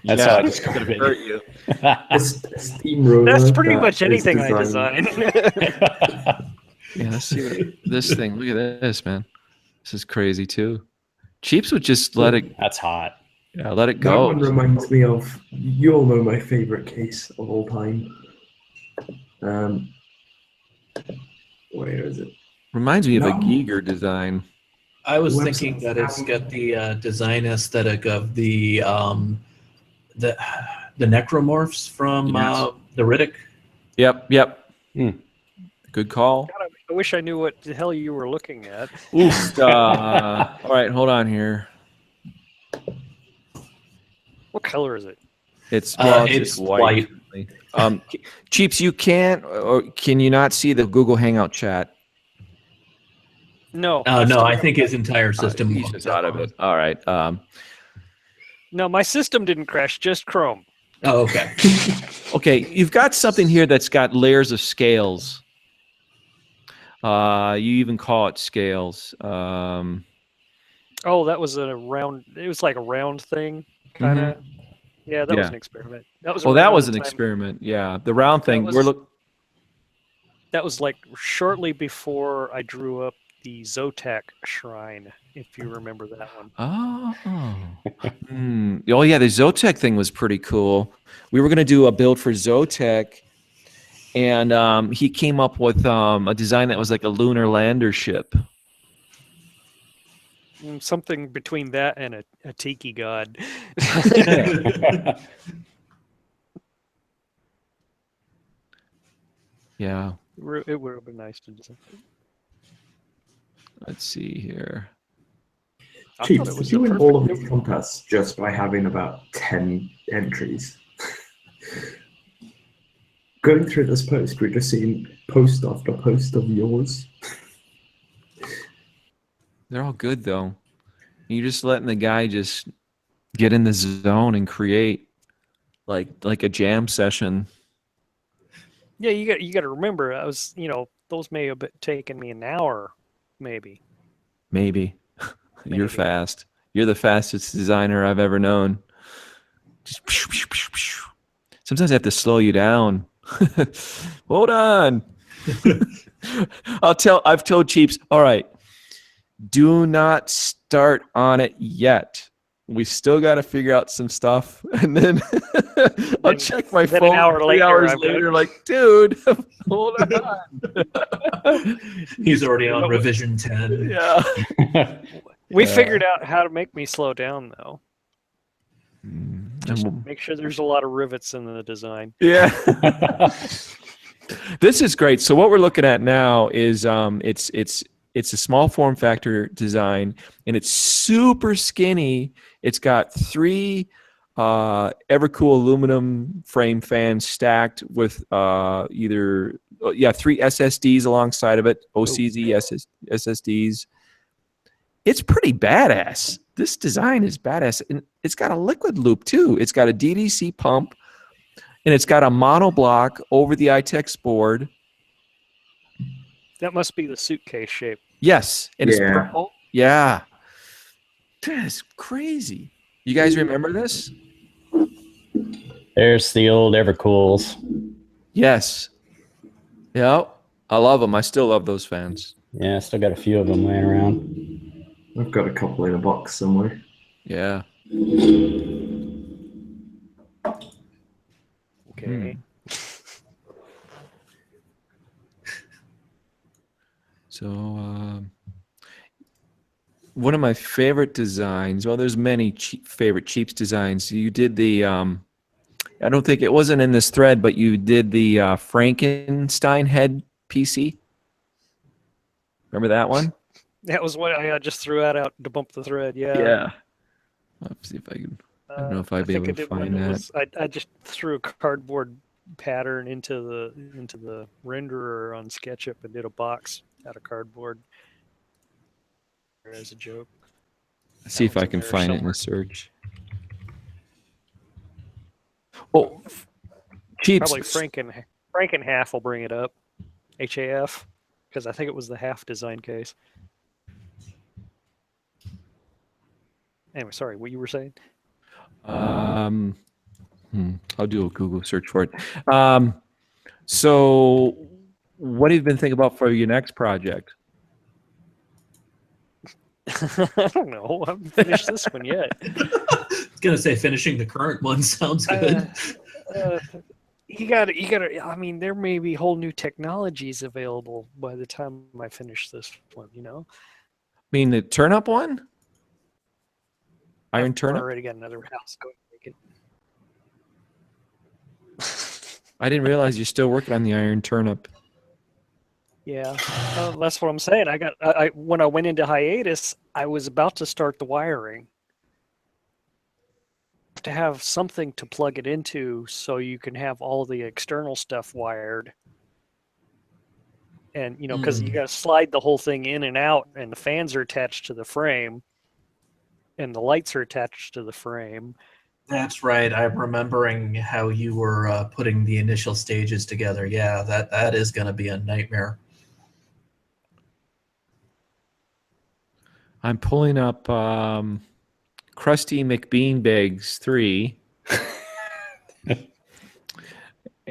That's how I describe it. Hurt you. That's pretty much anything I design. Yeah, let's see this thing. Look at this, man. This is crazy too. Cheaps would just let it. That's hot. Yeah, let it That go. one reminds me of, you all know my favorite case of all time. Where is it? Reminds me of a No. Giger design. I was Website. thinking that it's got the design aesthetic of the necromorphs from Yes. the Riddick. Yep. Hmm. Good call. God, I wish I knew what the hell you were looking at. Oof. All right, hold on here. What color is it? It's It's white. Cheaps, you can't, or can you not see the Google Hangout chat? No. No, I think his entire system. He's just out of it. All right. No, my system didn't crash, just Chrome. Oh, okay. Okay, you've got something here that's got layers of scales. You even call it scales. Oh, that was a round. It was like a round thing, kind of. Yeah, that was Yeah. an experiment. That was. Well, that around was the an time- experiment. Yeah, the round thing. That was like shortly before I drew up the Zotac shrine, if you remember that one. Oh. Oh yeah, the Zotac thing was pretty cool. We were going to do a build for Zotac, and he came up with a design that was like a lunar lander ship. Something between that and a tiki god. Yeah. It would have been nice to design. Let's see here. I Cheap, thought it was did you the win all of perfect- these contests just by having about 10 entries? Going through this post, we're just seeing post after post of yours. They're all good though. You're just letting the guy just get in the zone and create like a jam session. Yeah, you got to remember, I was, those may have taken me an hour, maybe. Maybe. You're Maybe. fast. You're the fastest designer I've ever known. Just sometimes I have to slow you down. Hold on. I've told Cheaps, all right, do not start on it yet. We still got to figure out some stuff, and then I'll check my phone. An hour 3 hours later, like, dude, hold on. He's already on revision 10. Yeah. We figured out how to make me slow down, though. Just And make sure there's a lot of rivets in the design. yeah. This is great. So what we're looking at now is it's a small form factor design, and it's super skinny. It's got 3 Evercool aluminum frame fans stacked with 3 SSDs alongside of it, OCZ SSDs. It's pretty badass. This design is badass, and it's got a liquid loop too. It's got a DDC pump, and it's got a monoblock over the ITEX board. That must be the suitcase shape. Yes, and it's Yeah. purple. Yeah, that's crazy. You guys remember this? There's the old Evercools. Yes. Yeah, I love them. I still love those fans. Yeah, still got a few of them laying around. I've got a couple in a box somewhere. Yeah. Okay. So one of my favorite designs, well, there's many favorite Cheaps designs. You did the, I don't think it wasn't in this thread, but you did the Frankenstein head PC. Remember that one? That was what I just threw that out to bump the thread. Yeah. Yeah. Let's see if I can. I don't know if I'd be able to find that. I just threw a cardboard pattern into the renderer on SketchUp and did a box out of cardboard as a joke. Let's see if I can find it in the search. Well, Cheaps. Probably Frank and Half will bring it up. HAF, because I think it was the Half design case. Anyway, sorry, what you were saying? I'll do a Google search for it. So what have you been thinking about for your next project? I don't know. I haven't finished this one yet. I was gonna say finishing the current one sounds good. You gotta. I mean, there may be whole new technologies available by the time I finish this one. I mean, the turn-up one? Iron I've turnip? already got another house going to make it. I didn't realize you're still working on the iron turnip. Yeah, that's what I'm saying. When I went into hiatus, I was about to start the wiring. To have something to plug it into so you can have all the external stuff wired. And, because you got to slide the whole thing in and out, and the fans are attached to the frame, and the lights are attached to the frame. That's right. I'm remembering how you were putting the initial stages together. Yeah, that is going to be a nightmare. I'm pulling up Krusty McBean Bags 3.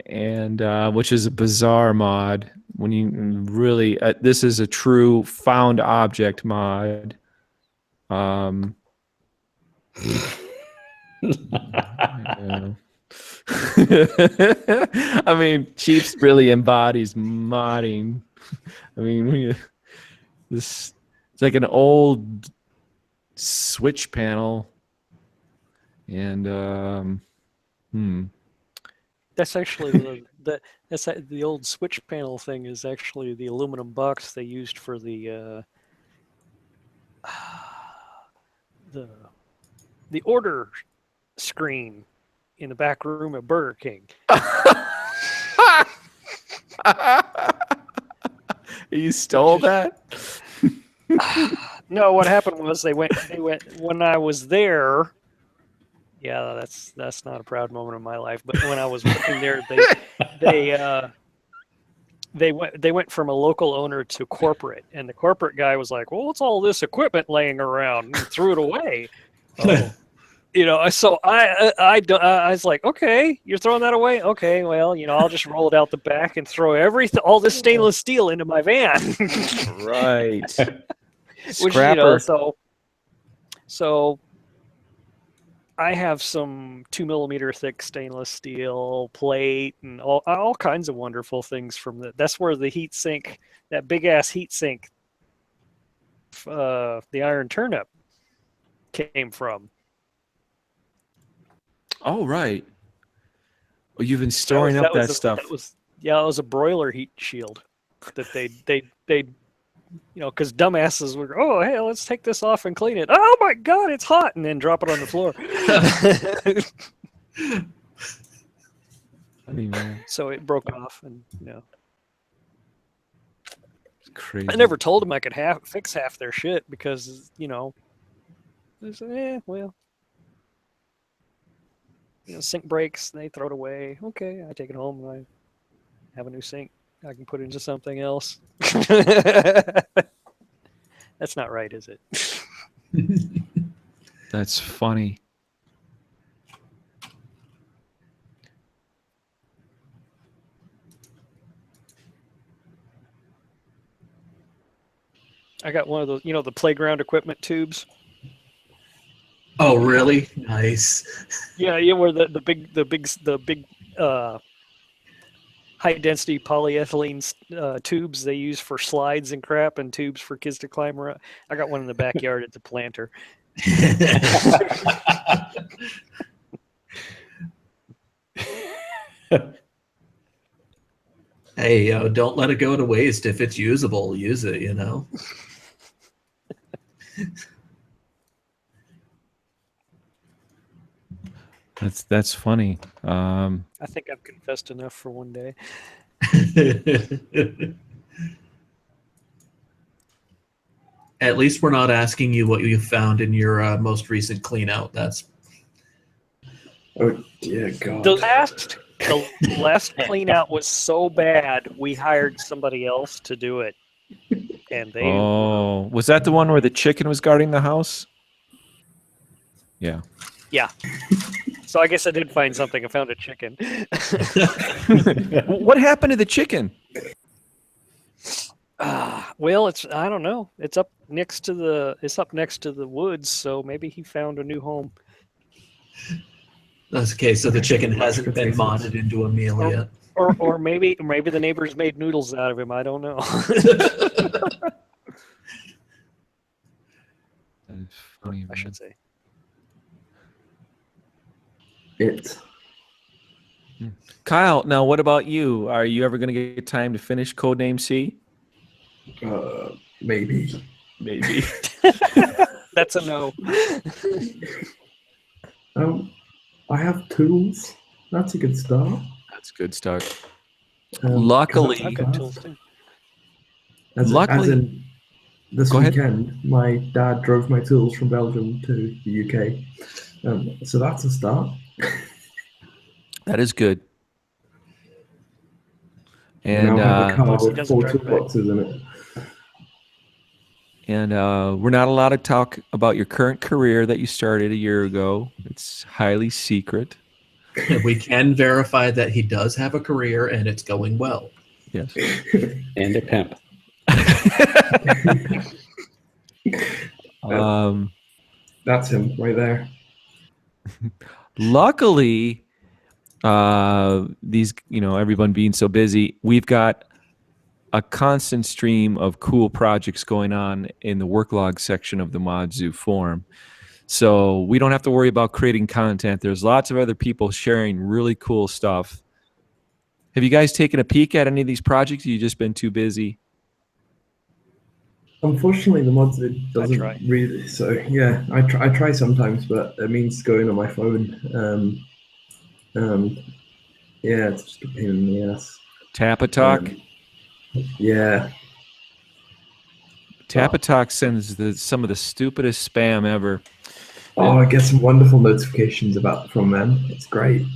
And which is a bizarre mod. When you really, this is a true found object mod. Yeah. I mean, Cheaps really embodies modding. I mean, it's like an old switch panel, and That's actually the old switch panel thing is actually the aluminum box they used for the order screen in the back room at Burger King. You stole that? No, what happened was they went when I was there. Yeah, that's not a proud moment in my life. But when I was working there, they went from a local owner to corporate, and the corporate guy was like, "Well, what's all this equipment laying around?" and threw it away. Oh. So I was like, "Okay, you're throwing that away? Okay, well, I'll just roll it out the back and throw all this stainless steel into my van." Right. Which, Scrapper. so I have some 2 millimeter thick stainless steel plate and all kinds of wonderful things from that. That's where the heat sink, that big ass heat sink, the iron turnip, came from. Oh, right. Well, you've been storing up that stuff. It was a broiler heat shield that they because dumbasses would go, "Oh, hey, let's take this off and clean it. Oh my God, it's hot," and then drop it on the floor. Funny, man. So it broke off, and It's crazy. I never told them I could fix half their shit because sink breaks, they throw it away. Okay, I take it home and I have a new sink. I can put it into something else. That's not right, is it? That's funny. I got one of those, the playground equipment tubes. Oh, really? Nice. Yeah, where the big high density polyethylene tubes they use for slides and crap, and tubes for kids to climb around. I got one in the backyard at the planter. Hey, don't let it go to waste. If it's usable, use it, That's funny. I think I've confessed enough for one day. At least we're not asking you what you found in your most recent clean out. That's Oh dear God. The last clean out was so bad we hired somebody else to do it. And they was that the one where the chicken was guarding the house? Yeah. Yeah. So I guess I did find something. I found a chicken. What happened to the chicken? Well, I don't know. It's up next to the woods, so maybe he found a new home. That's okay. So the chicken hasn't been modded into a meal yet. Or maybe the neighbors made noodles out of him. I don't know. That is funny, I should say. Kyle, now what about you? Are you ever going to get time to finish Codename C? Maybe. That's a no. I have tools. That's a good start. That's a good start. Luckily, I've got tools too. As in this Go ahead. weekend, my dad drove my tools from Belgium to the UK. So that's a start. that is good. And now I have a car with doesn't 4 drive toolboxes in it. And we're not allowed to talk about your current career that you started a year ago. It's highly secret. We can verify that he does have a career and it's going well. Yes. And a pimp. That's him right there. Luckily, everyone being so busy, we've got a constant stream of cool projects going on in the work log section of the ModZoo forum. So we don't have to worry about creating content. There's lots of other people sharing really cool stuff. Have you guys taken a peek at any of these projects? Or you just been too busy? Unfortunately, the ModZoo doesn't really. So yeah, I try sometimes, but it means going on my phone. Yeah, it's just a pain in the ass. Tapatalk? Yeah. Tapatalk sends some of the stupidest spam ever. Oh, I get some wonderful notifications from them. It's great.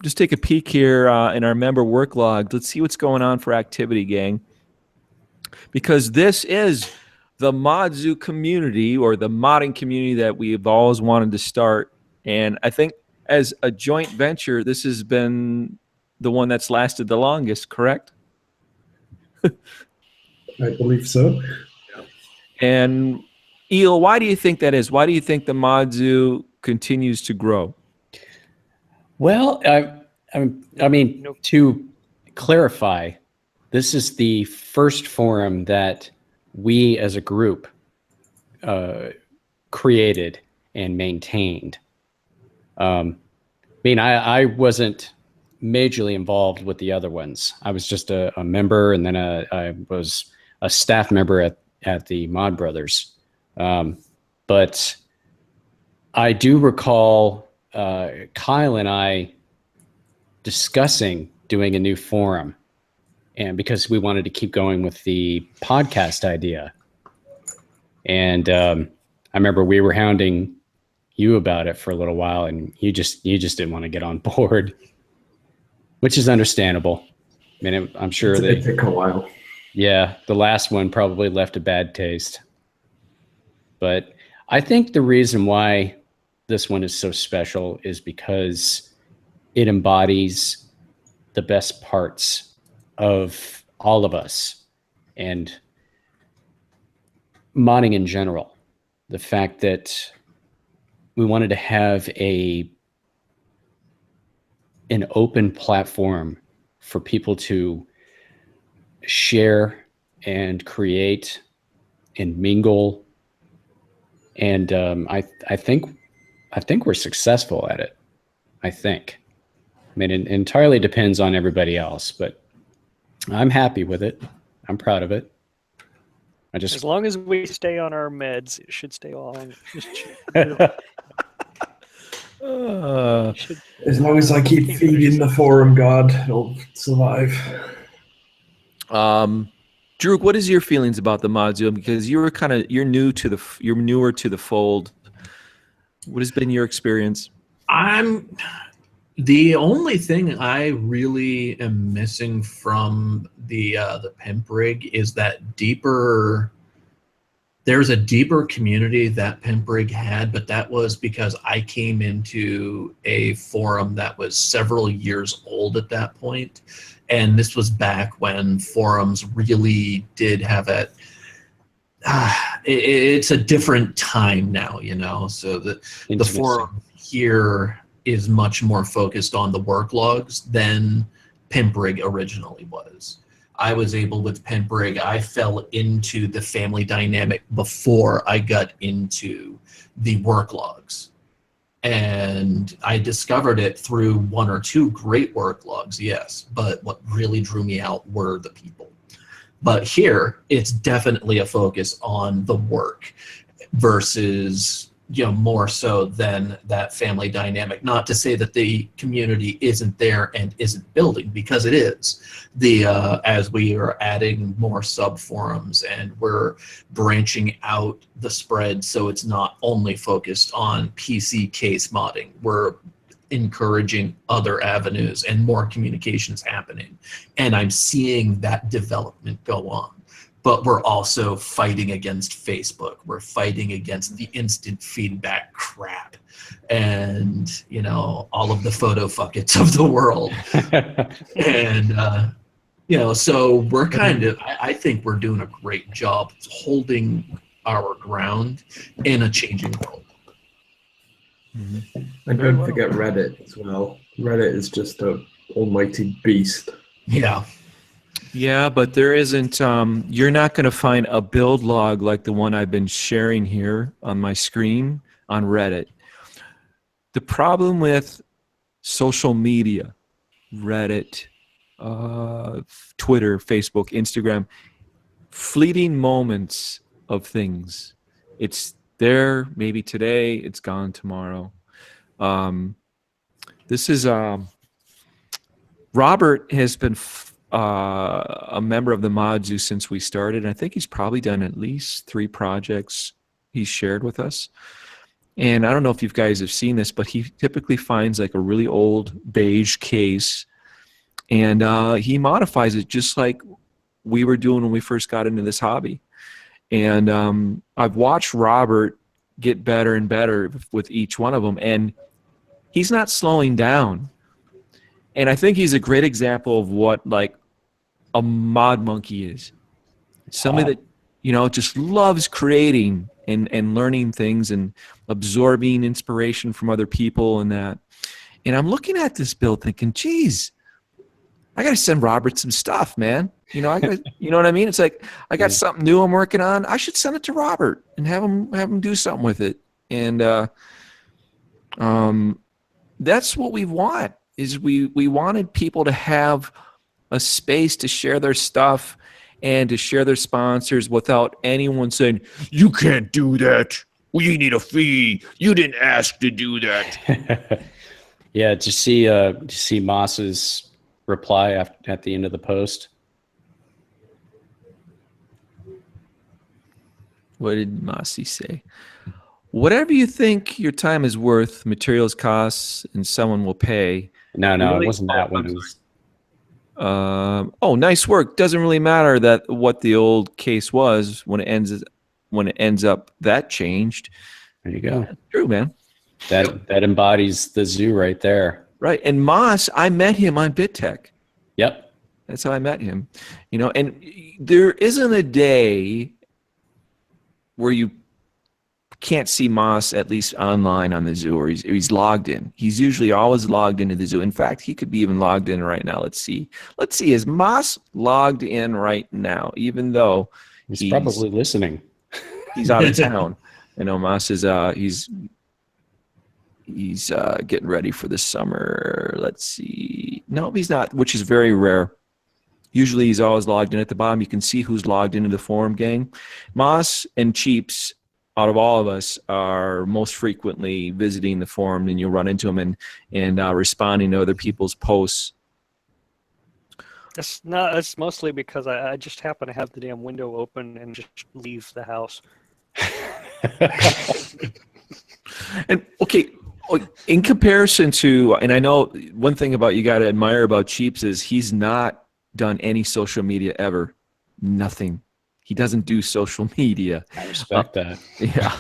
Just take a peek here in our member work log. Let's see what's going on for activity, gang. Because this is the Modzu community, or the modding community that we've always wanted to start. And I think as a joint venture, this has been the one that's lasted the longest, correct? I believe so. And Eel, why do you think that is? Why do you think the Modzu continues to grow? Well, I mean, to clarify, this is the first forum that we as a group created and maintained. I mean, I wasn't majorly involved with the other ones. I was just a member, and then I was a staff member at the Mod Brothers. But I do recall Kyle and I discussing doing a new forum, and because we wanted to keep going with the podcast idea. And I remember we were hounding you about it for a little while, and you just didn't want to get on board, which is understandable. I mean, I'm sure it took a while. Yeah, the last one probably left a bad taste. But I think the reason why this one is so special is because it embodies the best parts of all of us and modding in general. The fact that we wanted to have an open platform for people to share and create and mingle. And I think we're successful at it. I think. I mean, it entirely depends on everybody else, but I'm happy with it. I'm proud of it. As long as we stay on our meds, it should stay on. As long as I keep feeding the forum god, it'll survive. Drew, what is your feelings about the Modzu? Because you're newer to the fold. What has been your experience? The only thing I really am missing from the pimp rig is that deeper. There's a deeper community that pimp rig had, but that was because I came into a forum that was several years old at that point, and this was back when forums really did have it. It's a different time now, you know. So the forum here is much more focused on the work logs than pimp rig originally was. I was able with pimp rig, I fell into the family dynamic before I got into the work logs. And I discovered it through one or two great work logs, yes, but what really drew me out were the people. But here, it's definitely a focus on the work versus, you know, more so than that family dynamic. Not to say that the community isn't there and isn't building, because it is. As we are adding more sub forums and we're branching out the spread, so it's not only focused on PC case modding. We're encouraging other avenues and more communications happening, and I'm seeing that development go on. But we're also fighting against Facebook. We're fighting against the instant feedback crap, and you know, all of the photo fuckets of the world. And you know, so we're kind of, I think we're doing a great job holding our ground in a changing world. Mm-hmm. And don't forget Reddit as well. Reddit is just an almighty beast. Yeah. Yeah, but there isn't, you're not going to find a build log like the one I've been sharing here on my screen on Reddit. The problem with social media, Reddit, Twitter, Facebook, Instagram, fleeting moments of things. It's there maybe today, it's gone tomorrow. This is, Robert has been a member of the Modzu since we started. I think he's probably done at least 3 projects he's shared with us. And I don't know if you guys have seen this, but he typically finds like a really old beige case, and he modifies it just like we were doing when we first got into this hobby. And I've watched Robert get better and better with each one of them, and he's not slowing down. And I think he's a great example of what like a mod monkey is. Somebody that, you know, just loves creating and learning things and absorbing inspiration from other people and that. And I'm looking at this build thinking, geez, I got to send Robert some stuff, man. You know, you know what I mean? It's like, I got something new I'm working on. I should send it to Robert and have him do something with it. And that's what we want, is we wanted people to have a space to share their stuff and to share their sponsors without anyone saying, you can't do that. We need a fee. You didn't ask to do that. Yeah, to see Moss's reply at the end of the post. What did Mossy say? Whatever you think your time is worth, materials costs, and someone will pay. No, Really? It wasn't that one. It was... oh, nice work. Doesn't really matter that what the old case was when it ends up that changed. There you go. Yeah, true, man. That embodies the zoo right there. Right. And Moss, I met him on BitTech. Yep. That's how I met him. You know, and there isn't a day where you can't see Moss at least online on the zoo, or he's logged in. He's usually always logged into the zoo. In fact, he could be even logged in right now. Let's see. Is Moss logged in right now, even though he's probably listening? He's out of town. I know Moss is he's getting ready for the summer. Let's see. No, he's not, which is very rare. Usually he's always logged in at the bottom. You can see who's logged into the forum gang. Moss and Cheeps, out of all of us, are most frequently visiting the forum, and you'll run into them and responding to other people's posts. It's mostly because I just happen to have the damn window open and just leave the house. And okay, in comparison to, and I know one thing about you got to admire about Cheeps is he's not done any social media ever. Nothing. He doesn't do social media. I respect that. Yeah.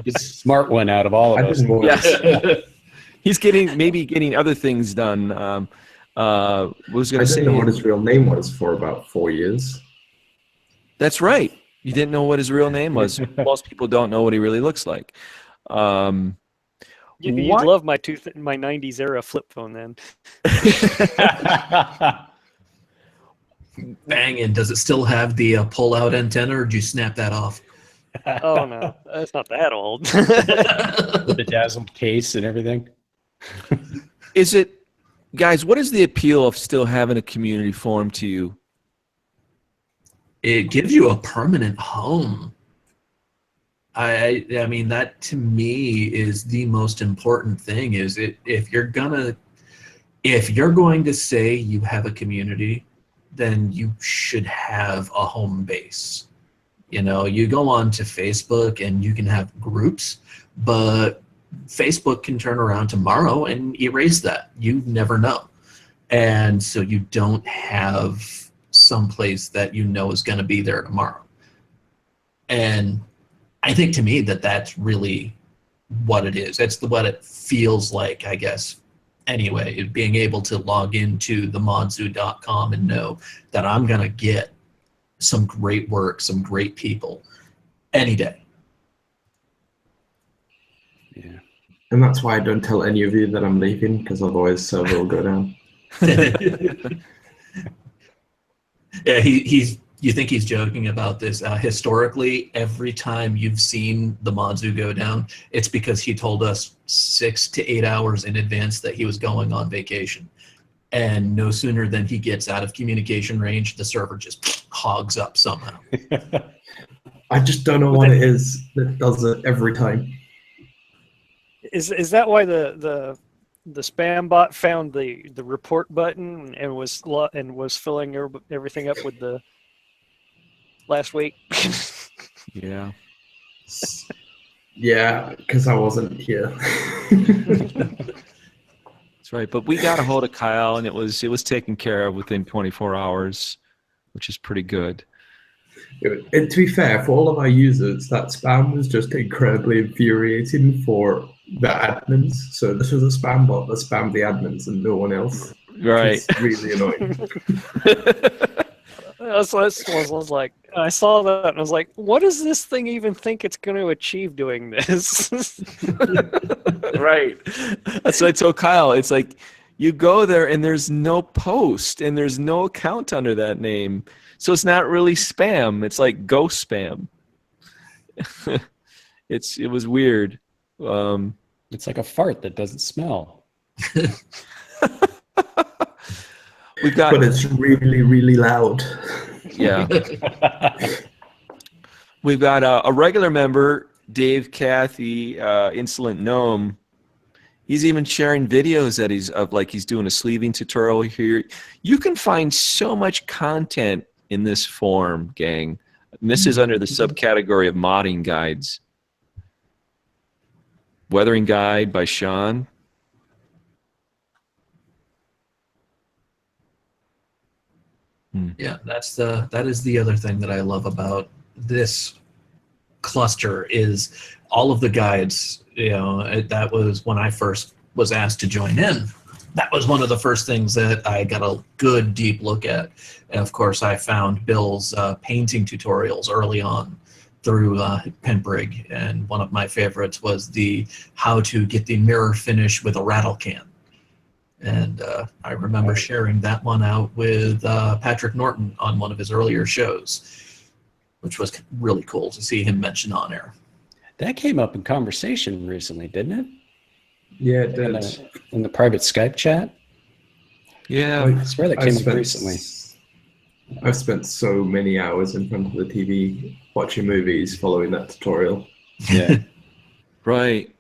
He's a smart one out of all of us. Yes. He's getting other things done. I didn't know what his real name was for about 4 years. That's right. You didn't know what his real name was. Most people don't know what he really looks like. You'd love my 90s era flip phone then. Banging. Does it still have the pull-out antenna, or did you snap that off? Oh no, it's not that old. The bedazzled case and everything. Is it, guys? What is the appeal of still having a community forum to you? It gives you a permanent home. I mean, that to me is the most important thing. Is it if you're going to say you have a community, then you should have a home base. You know, you go on to Facebook and you can have groups, but Facebook can turn around tomorrow and erase that. You never know. And so you don't have someplace that you know is going to be there tomorrow. And I think to me that's really what it is. It's what it feels like, I guess. Anyway, being able to log into themodzoo.com and know that I'm going to get some great work, some great people any day. Yeah. And that's why I don't tell any of you that I'm leaving, because otherwise server will go down. Yeah, you think he's joking about this. Historically, every time you've seen the Modzoo go down, it's because he told us 6 to 8 hours in advance that he was going on vacation. And no sooner than he gets out of communication range, the server just hogs up somehow. I just don't know what it is that does it every time. Is that why the spam bot found the report button and was filling everything up with the last week? Yeah. Yeah, because I wasn't here. That's right. But we got a hold of Kyle, and it was taken care of within 24 hours, which is pretty good. And to be fair, for all of our users, that spam was just incredibly infuriating for the admins. So this was a spam bot that spammed the admins and no one else. Right. It's really annoying. That's what I was like. I saw that and I was like, what does this thing even think it's going to achieve doing this? Right. That's what I told Kyle. It's like you go there and there's no post and there's no account under that name. So it's not really spam. It's like ghost spam. It was weird. It's like a fart that doesn't smell. But it's really, really loud. Yeah. We've got a regular member, Dave Cathy, Insolent Gnome. He's even sharing videos that he's doing a sleeving tutorial here. You can find so much content in this forum, gang. And this is under the subcategory of modding guides. Weathering Guide by Sean. Yeah, that is the other thing that I love about this cluster is all of the guides. That was when I first was asked to join in. That was one of the first things that I got a good deep look at. And of course, I found Bill's painting tutorials early on through Penbrig, and one of my favorites was the how to get the mirror finish with a rattle can. And I remember sharing that one out with Patrick Norton on one of his earlier shows, which was really cool to see him mention on air. That came up in conversation recently, didn't it? Yeah, it did. In the private Skype chat? Yeah. I swear that came up recently. I've spent so many hours in front of the TV watching movies following that tutorial. Yeah. Right.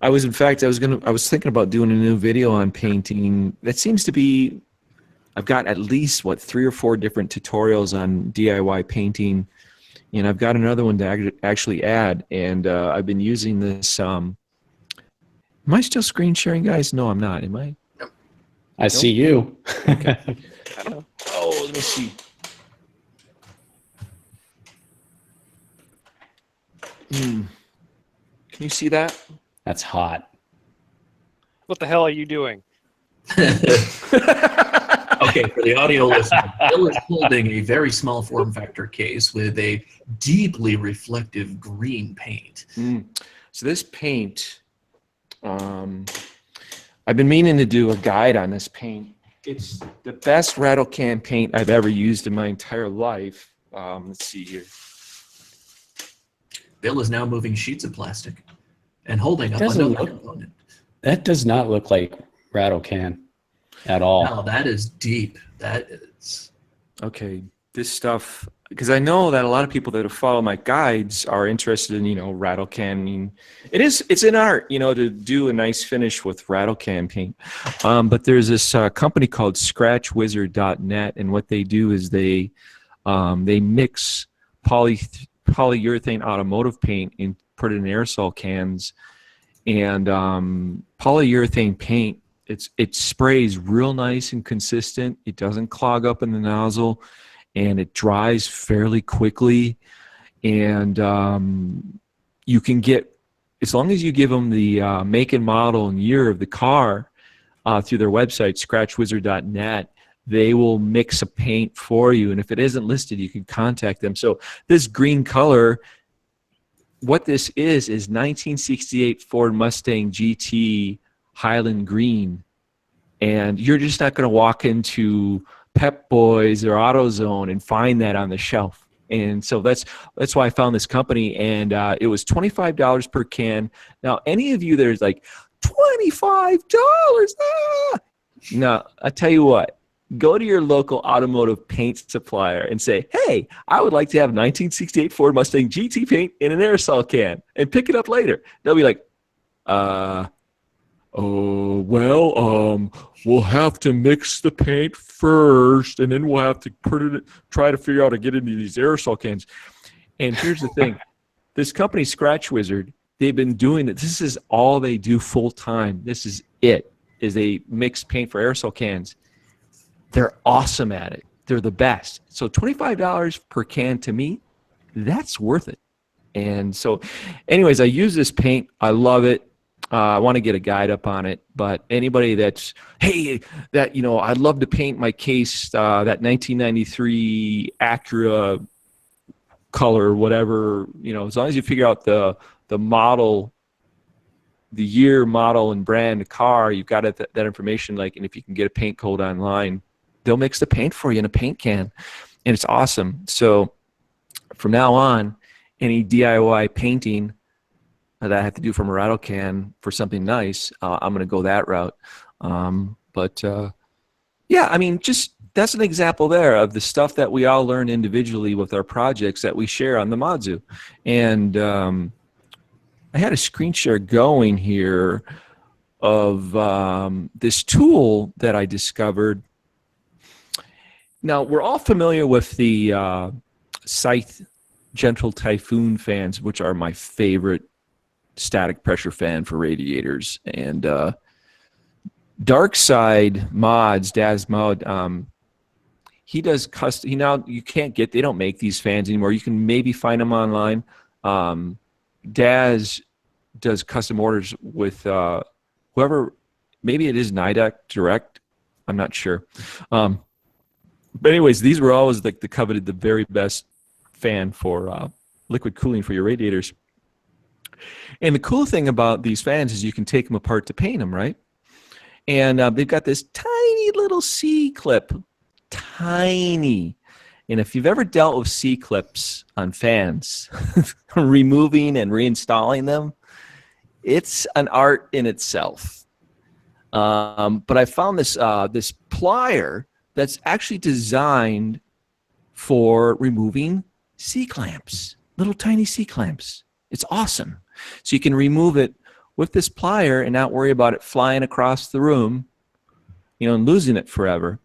I was thinking about doing a new video on painting. That seems to be, I've got at least 3 or 4 different tutorials on DIY painting, and I've got another one to actually add. And I've been using this. Am I still screen sharing, guys? No, I'm not. Am I? I see you. Okay. I don't know. Oh, let me see. Can you see that? That's hot. What the hell are you doing? Okay, for the audio listener, Bill is holding a very small form factor case with a deeply reflective green paint. So this paint, I've been meaning to do a guide on this paint. It's the best rattle can paint I've ever used in my entire life. Let's see here. Bill is now moving sheets of plastic and holding up another component. That does not look like rattle can at all. No, that is deep. That is. Okay, this stuff, because I know that a lot of people that follow my guides are interested in, rattle canning. It's an art, to do a nice finish with rattle can paint. But there's this company called scratchwizard.net, and what they do is they mix polyurethane automotive paint and put it in aerosol cans. And polyurethane paint, it sprays real nice and consistent. It doesn't clog up in the nozzle, and it dries fairly quickly. And you can get, as long as you give them the make and model and year of the car through their website, scratchwizard.net, they will mix a paint for you. And if it isn't listed, you can contact them. So this green color, what this is 1968 Ford Mustang GT Highland Green. And you're just not going to walk into Pep Boys or AutoZone and find that on the shelf. And so that's why I found this company, and it was $25 per can. Now, any of you there's like, $25? No, I tell you what. Go to your local automotive paint supplier and say, hey, I would like to have 1968 Ford Mustang GT paint in an aerosol can, and pick it up later. They'll be like, we'll have to mix the paint first, and then we'll have to try to figure out how to get into these aerosol cans. And here's the thing. this company, Scratch Wizard, they've been doing it. This is all they do full time. This is it, is they mix paint for aerosol cans. They're awesome at it. They're the best. So $25 per can, to me, that's worth it. And so anyways, I use this paint. I love it. I want to get a guide up on it, but anybody that's, hey, that, I'd love to paint my case, that 1993 Acura color, whatever, as long as you figure out the model, the year, model, and brand of car, you've got that information, and if you can get a paint code online, they'll mix the paint for you in a paint can, and it's awesome. So from now on, any DIY painting that I have to do from a rattle can for something nice, I'm going to go that route. Yeah, I mean, just that's an example there of the stuff that we all learn individually with our projects that we share on the Modzu. And I had a screen share going here of this tool that I discovered. Now, we're all familiar with the Scythe Gentle Typhoon fans, which are my favorite static pressure fan for radiators. And Dark Side Mods, Daz Mod, he does custom. You can't get, they don't make these fans anymore. You can maybe find them online. Daz does custom orders with whoever, maybe it is Nidec Direct, I'm not sure. But anyways, these were always like the coveted, the very best fan for liquid cooling for your radiators. And the cool thing about these fans is you can take them apart to paint them, right? And they've got this tiny little C-clip, tiny. And if you've ever dealt with C-clips on fans, removing and reinstalling them, it's an art in itself. But I found this this plier that's actually designed for removing C-clamps, little tiny C-clamps. It's awesome. So you can remove it with this plier and not worry about it flying across the room, and losing it forever.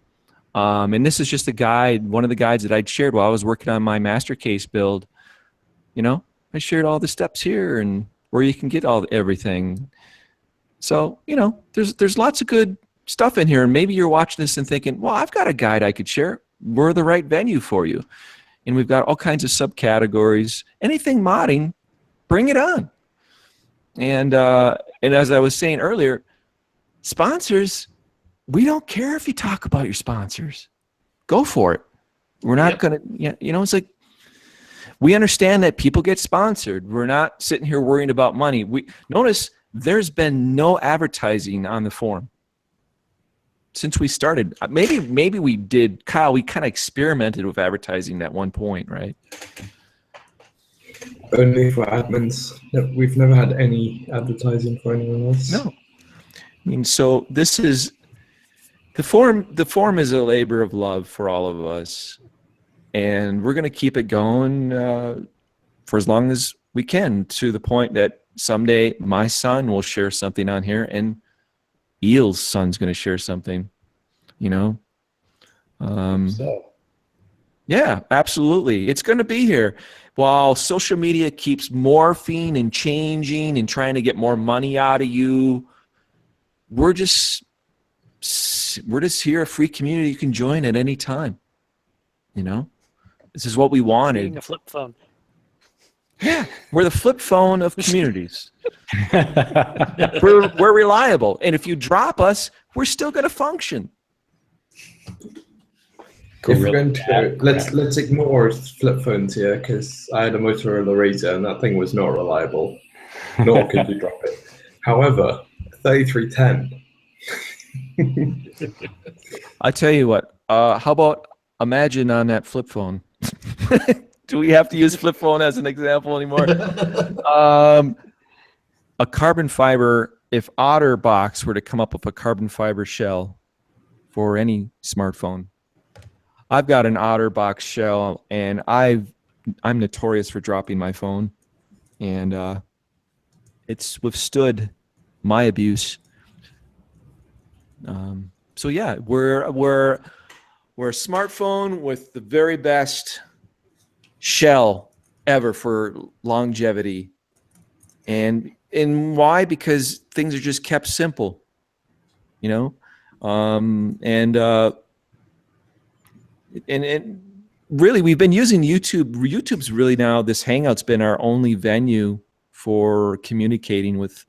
And this is just a guide, one of the guides that I'd shared while I was working on my master case build. I shared all the steps here and where you can get everything. So, there's lots of good stuff in here. And maybe you're watching this and thinking, well, I've got a guide I could share. We're the right venue for you. And we've got all kinds of subcategories. Anything modding, bring it on. And as I was saying earlier, sponsors, we don't care if you talk about your sponsors. Go for it. We're not going to, it's like, we understand that people get sponsored. We're not sitting here worrying about money. Notice there's been no advertising on the forum since we started. Maybe we did, Kyle, we kind of experimented with advertising at one point, right? Only for admins. No, we've never had any advertising for anyone else. No. I mean, so this is, the forum is a labor of love for all of us. And we're going to keep it going for as long as we can, to the point that someday my son will share something on here and Eel's son's going to share something, Yeah, absolutely. It's going to be here. While social media keeps morphing and changing and trying to get more money out of you, we're just here, a free community you can join at any time. This is what we wanted. Being a flip phone. Yeah, we're the flip phone of communities. we're reliable, and if you drop us, we're still going to function. If we're going to go, let's ignore flip phones here, because I had a Motorola Razr and that thing was not reliable, nor could you drop it. However, 3310. I tell you what. How about imagine on that flip phone? Do we have to use flip phone as an example anymore? A carbon fiber. If OtterBox were to come up with a carbon fiber shell for any smartphone. I've got an OtterBox shell, and I'm notorious for dropping my phone, and it's withstood my abuse. So yeah, we're a smartphone with the very best shell ever for longevity. And why? Because things are just kept simple, you know? And really, we've been using YouTube. YouTube's really now, this Hangout's been our only venue for communicating with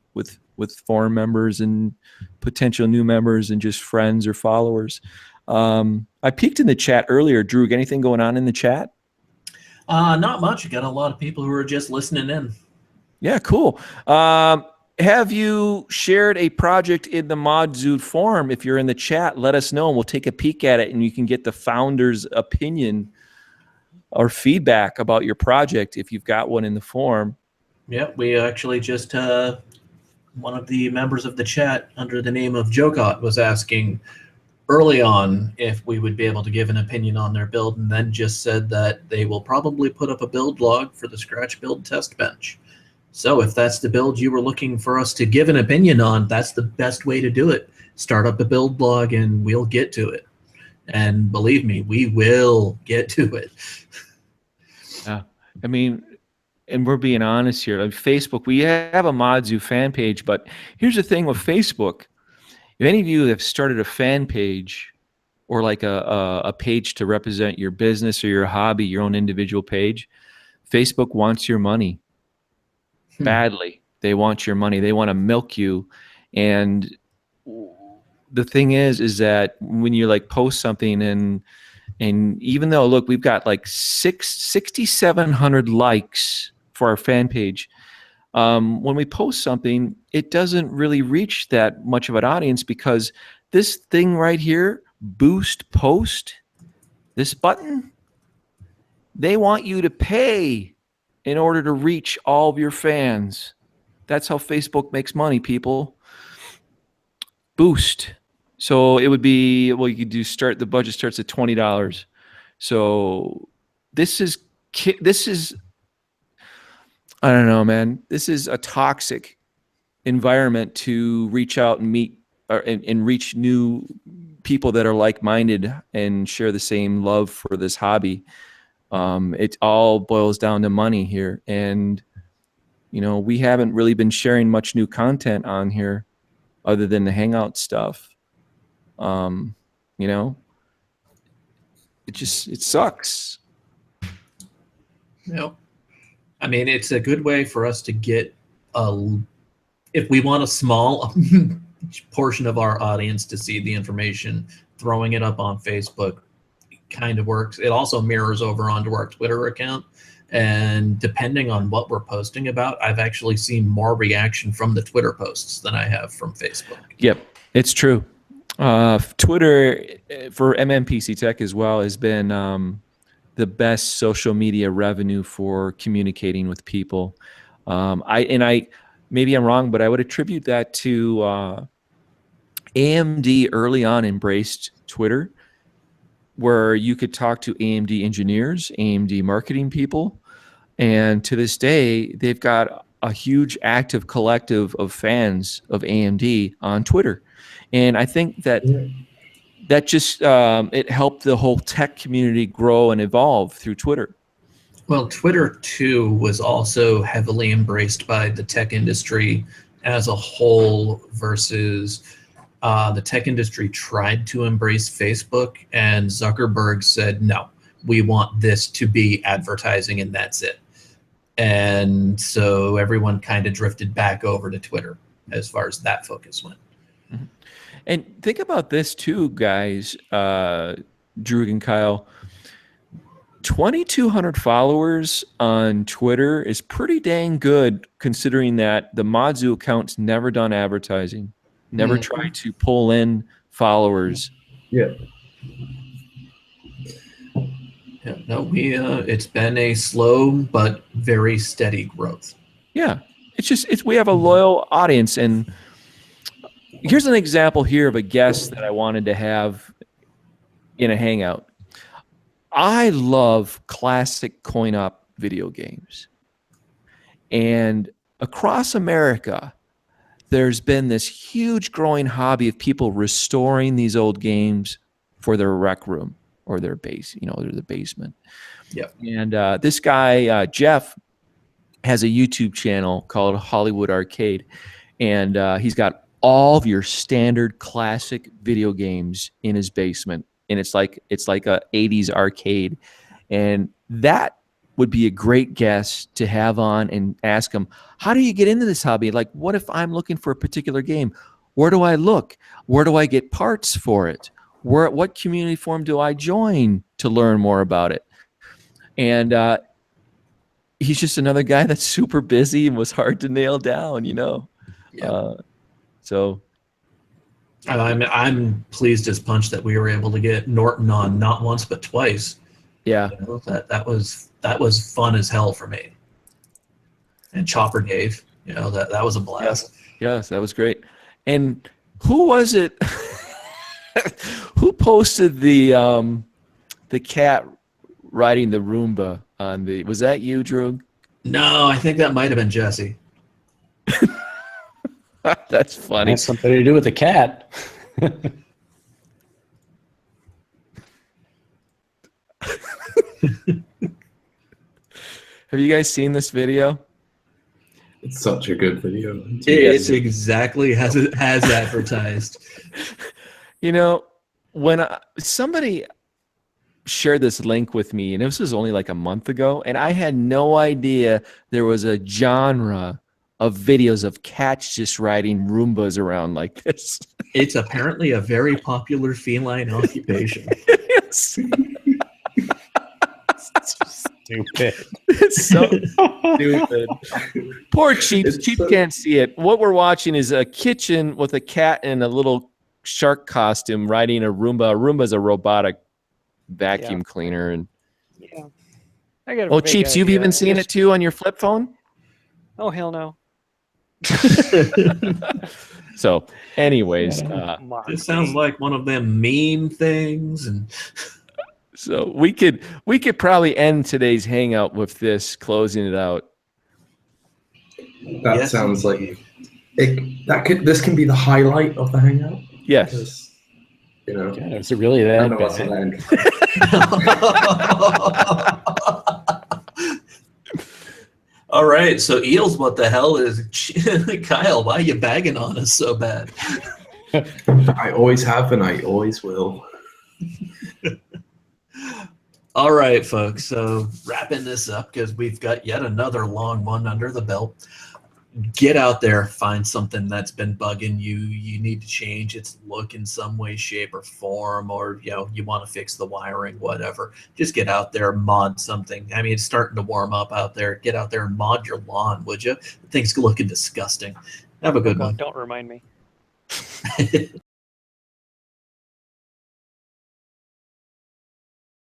forum members and potential new members and just friends or followers. I peeked in the chat earlier. Drew, anything going on in the chat? Not much. Got a lot of people who are just listening in. Yeah, cool. Have you shared a project in the ModZoo forum? If you're in the chat, let us know and we'll take a peek at it and you can get the founder's opinion or feedback about your project if you've got one in the forum. Yeah, we actually just, one of the members of the chat under the name of Jokot was asking early on if we would be able to give an opinion on their build, and then just said that they will probably put up a build log for the Scratch build test bench. So if that's the build you were looking for us to give an opinion on, that's the best way to do it. Start up a build log and we'll get to it. And believe me, we will get to it. Yeah, I mean, and we're being honest here. Like Facebook, we have a ModZoo fan page, but here's the thing with Facebook. If any of you have started a fan page or like a page to represent your business or your hobby, your own individual page, Facebook wants your money badly. They want your money. They want to milk you. And the thing is that when you like post something and even though, look, we've got like 6,700 likes for our fan page, when we post something, it doesn't really reach that much of an audience because this thing right here, boost post, this button, they want you to pay in order to reach all of your fans. That's how Facebook makes money, people. Boost. So it would be, well, you could do the budget starts at $20. So this is, I don't know, man. This is a toxic environment to reach out and meet and reach new people that are like-minded and share the same love for this hobby. It all boils down to money here. And, you know, we haven't really been sharing much new content on here other than the Hangout stuff. You know, it sucks. Yep. I mean, it's a good way for us to get if we want a small portion of our audience to see the information, throwing it up on Facebook kind of works. It also mirrors over onto our Twitter account. And depending on what we're posting about, I've actually seen more reaction from the Twitter posts than I have from Facebook. Yep, it's true. Twitter for MMPC Tech as well has been the best social media revenue for communicating with people. Maybe I'm wrong, but I would attribute that to AMD early on embraced Twitter, where you could talk to AMD engineers, AMD marketing people, and to this day, they've got a huge active collective of fans of AMD on Twitter. And I think that that just, it helped the whole tech community grow and evolve through Twitter. Well, Twitter, too, was also heavily embraced by the tech industry as a whole versus the tech industry tried to embrace Facebook, and Zuckerberg said, no, we want this to be advertising and that's it. And so everyone kind of drifted back over to Twitter as far as that focus went. Mm-hmm. And think about this too, guys, Drew and Kyle. 2,200 followers on Twitter is pretty dang good, considering that the ModZoo account's never done advertising, never tried to pull in followers. Yeah. Yeah, no, it's been a slow but very steady growth. Yeah, we have a loyal audience, and here's an example here of a guest that I wanted to have in a Hangout. I love classic coin-op video games. And across America, there's been this huge growing hobby of people restoring these old games for their rec room. or their base, or the basement. Yeah. And this guy, Jeff, has a YouTube channel called Hollywood Arcade. And he's got all of your standard classic video games in his basement. And it's like a 80s arcade. And that would be a great guest to have on and ask him, how do you get into this hobby? Like, what if I'm looking for a particular game? Where do I look? Where do I get parts for it? What community forum do I join to learn more about it? And he's just another guy that's super busy and was hard to nail down, Yeah. So I'm pleased as punch that we were able to get Norton on not once but twice. yeah, That was fun as hell for me. And Chopper Dave, that was a blast. yes, that was great. And who was it? Who posted the cat riding the Roomba on the? Was that you, Drew? No, I think that might have been Jesse. That's funny. Has something to do with the cat. Have you guys seen this video? It's such a good video. It's exactly as advertised. When somebody shared this link with me, and this was only like a month ago, and I had no idea there was a genre of videos of cats just riding Roombas around like this. It's apparently a very popular feline occupation. It's Stupid. It's so stupid. Poor Cheap. Cheap can't see it. What we're watching is a kitchen with a cat in a little shark costume riding a Roomba. A Roomba is a robotic vacuum cleaner. And Yeah. I got. oh, Cheeps, you've even seen it too on your flip phone? Oh hell no. So, anyways, It sounds like one of them meme things, and so we could probably end today's hangout with this, closing it out. That Yes, sounds like indeed. this can be the highlight of the hangout. Yes. Because, God, is it really I that don't know what's bad? end. All right, so Eels, what the hell is Kyle? Why are you bagging on us so bad? I always have and I always will. All right, folks. So wrapping this up because we've got yet another long one under the belt. Get out there, find something that's been bugging you. You need to change its look in some way, shape, or form, or you want to fix the wiring, whatever. Just get out there, mod something. I mean, it's starting to warm up out there. Get out there and mod your lawn, would you? Things looking disgusting. Have a good one. Don't remind me.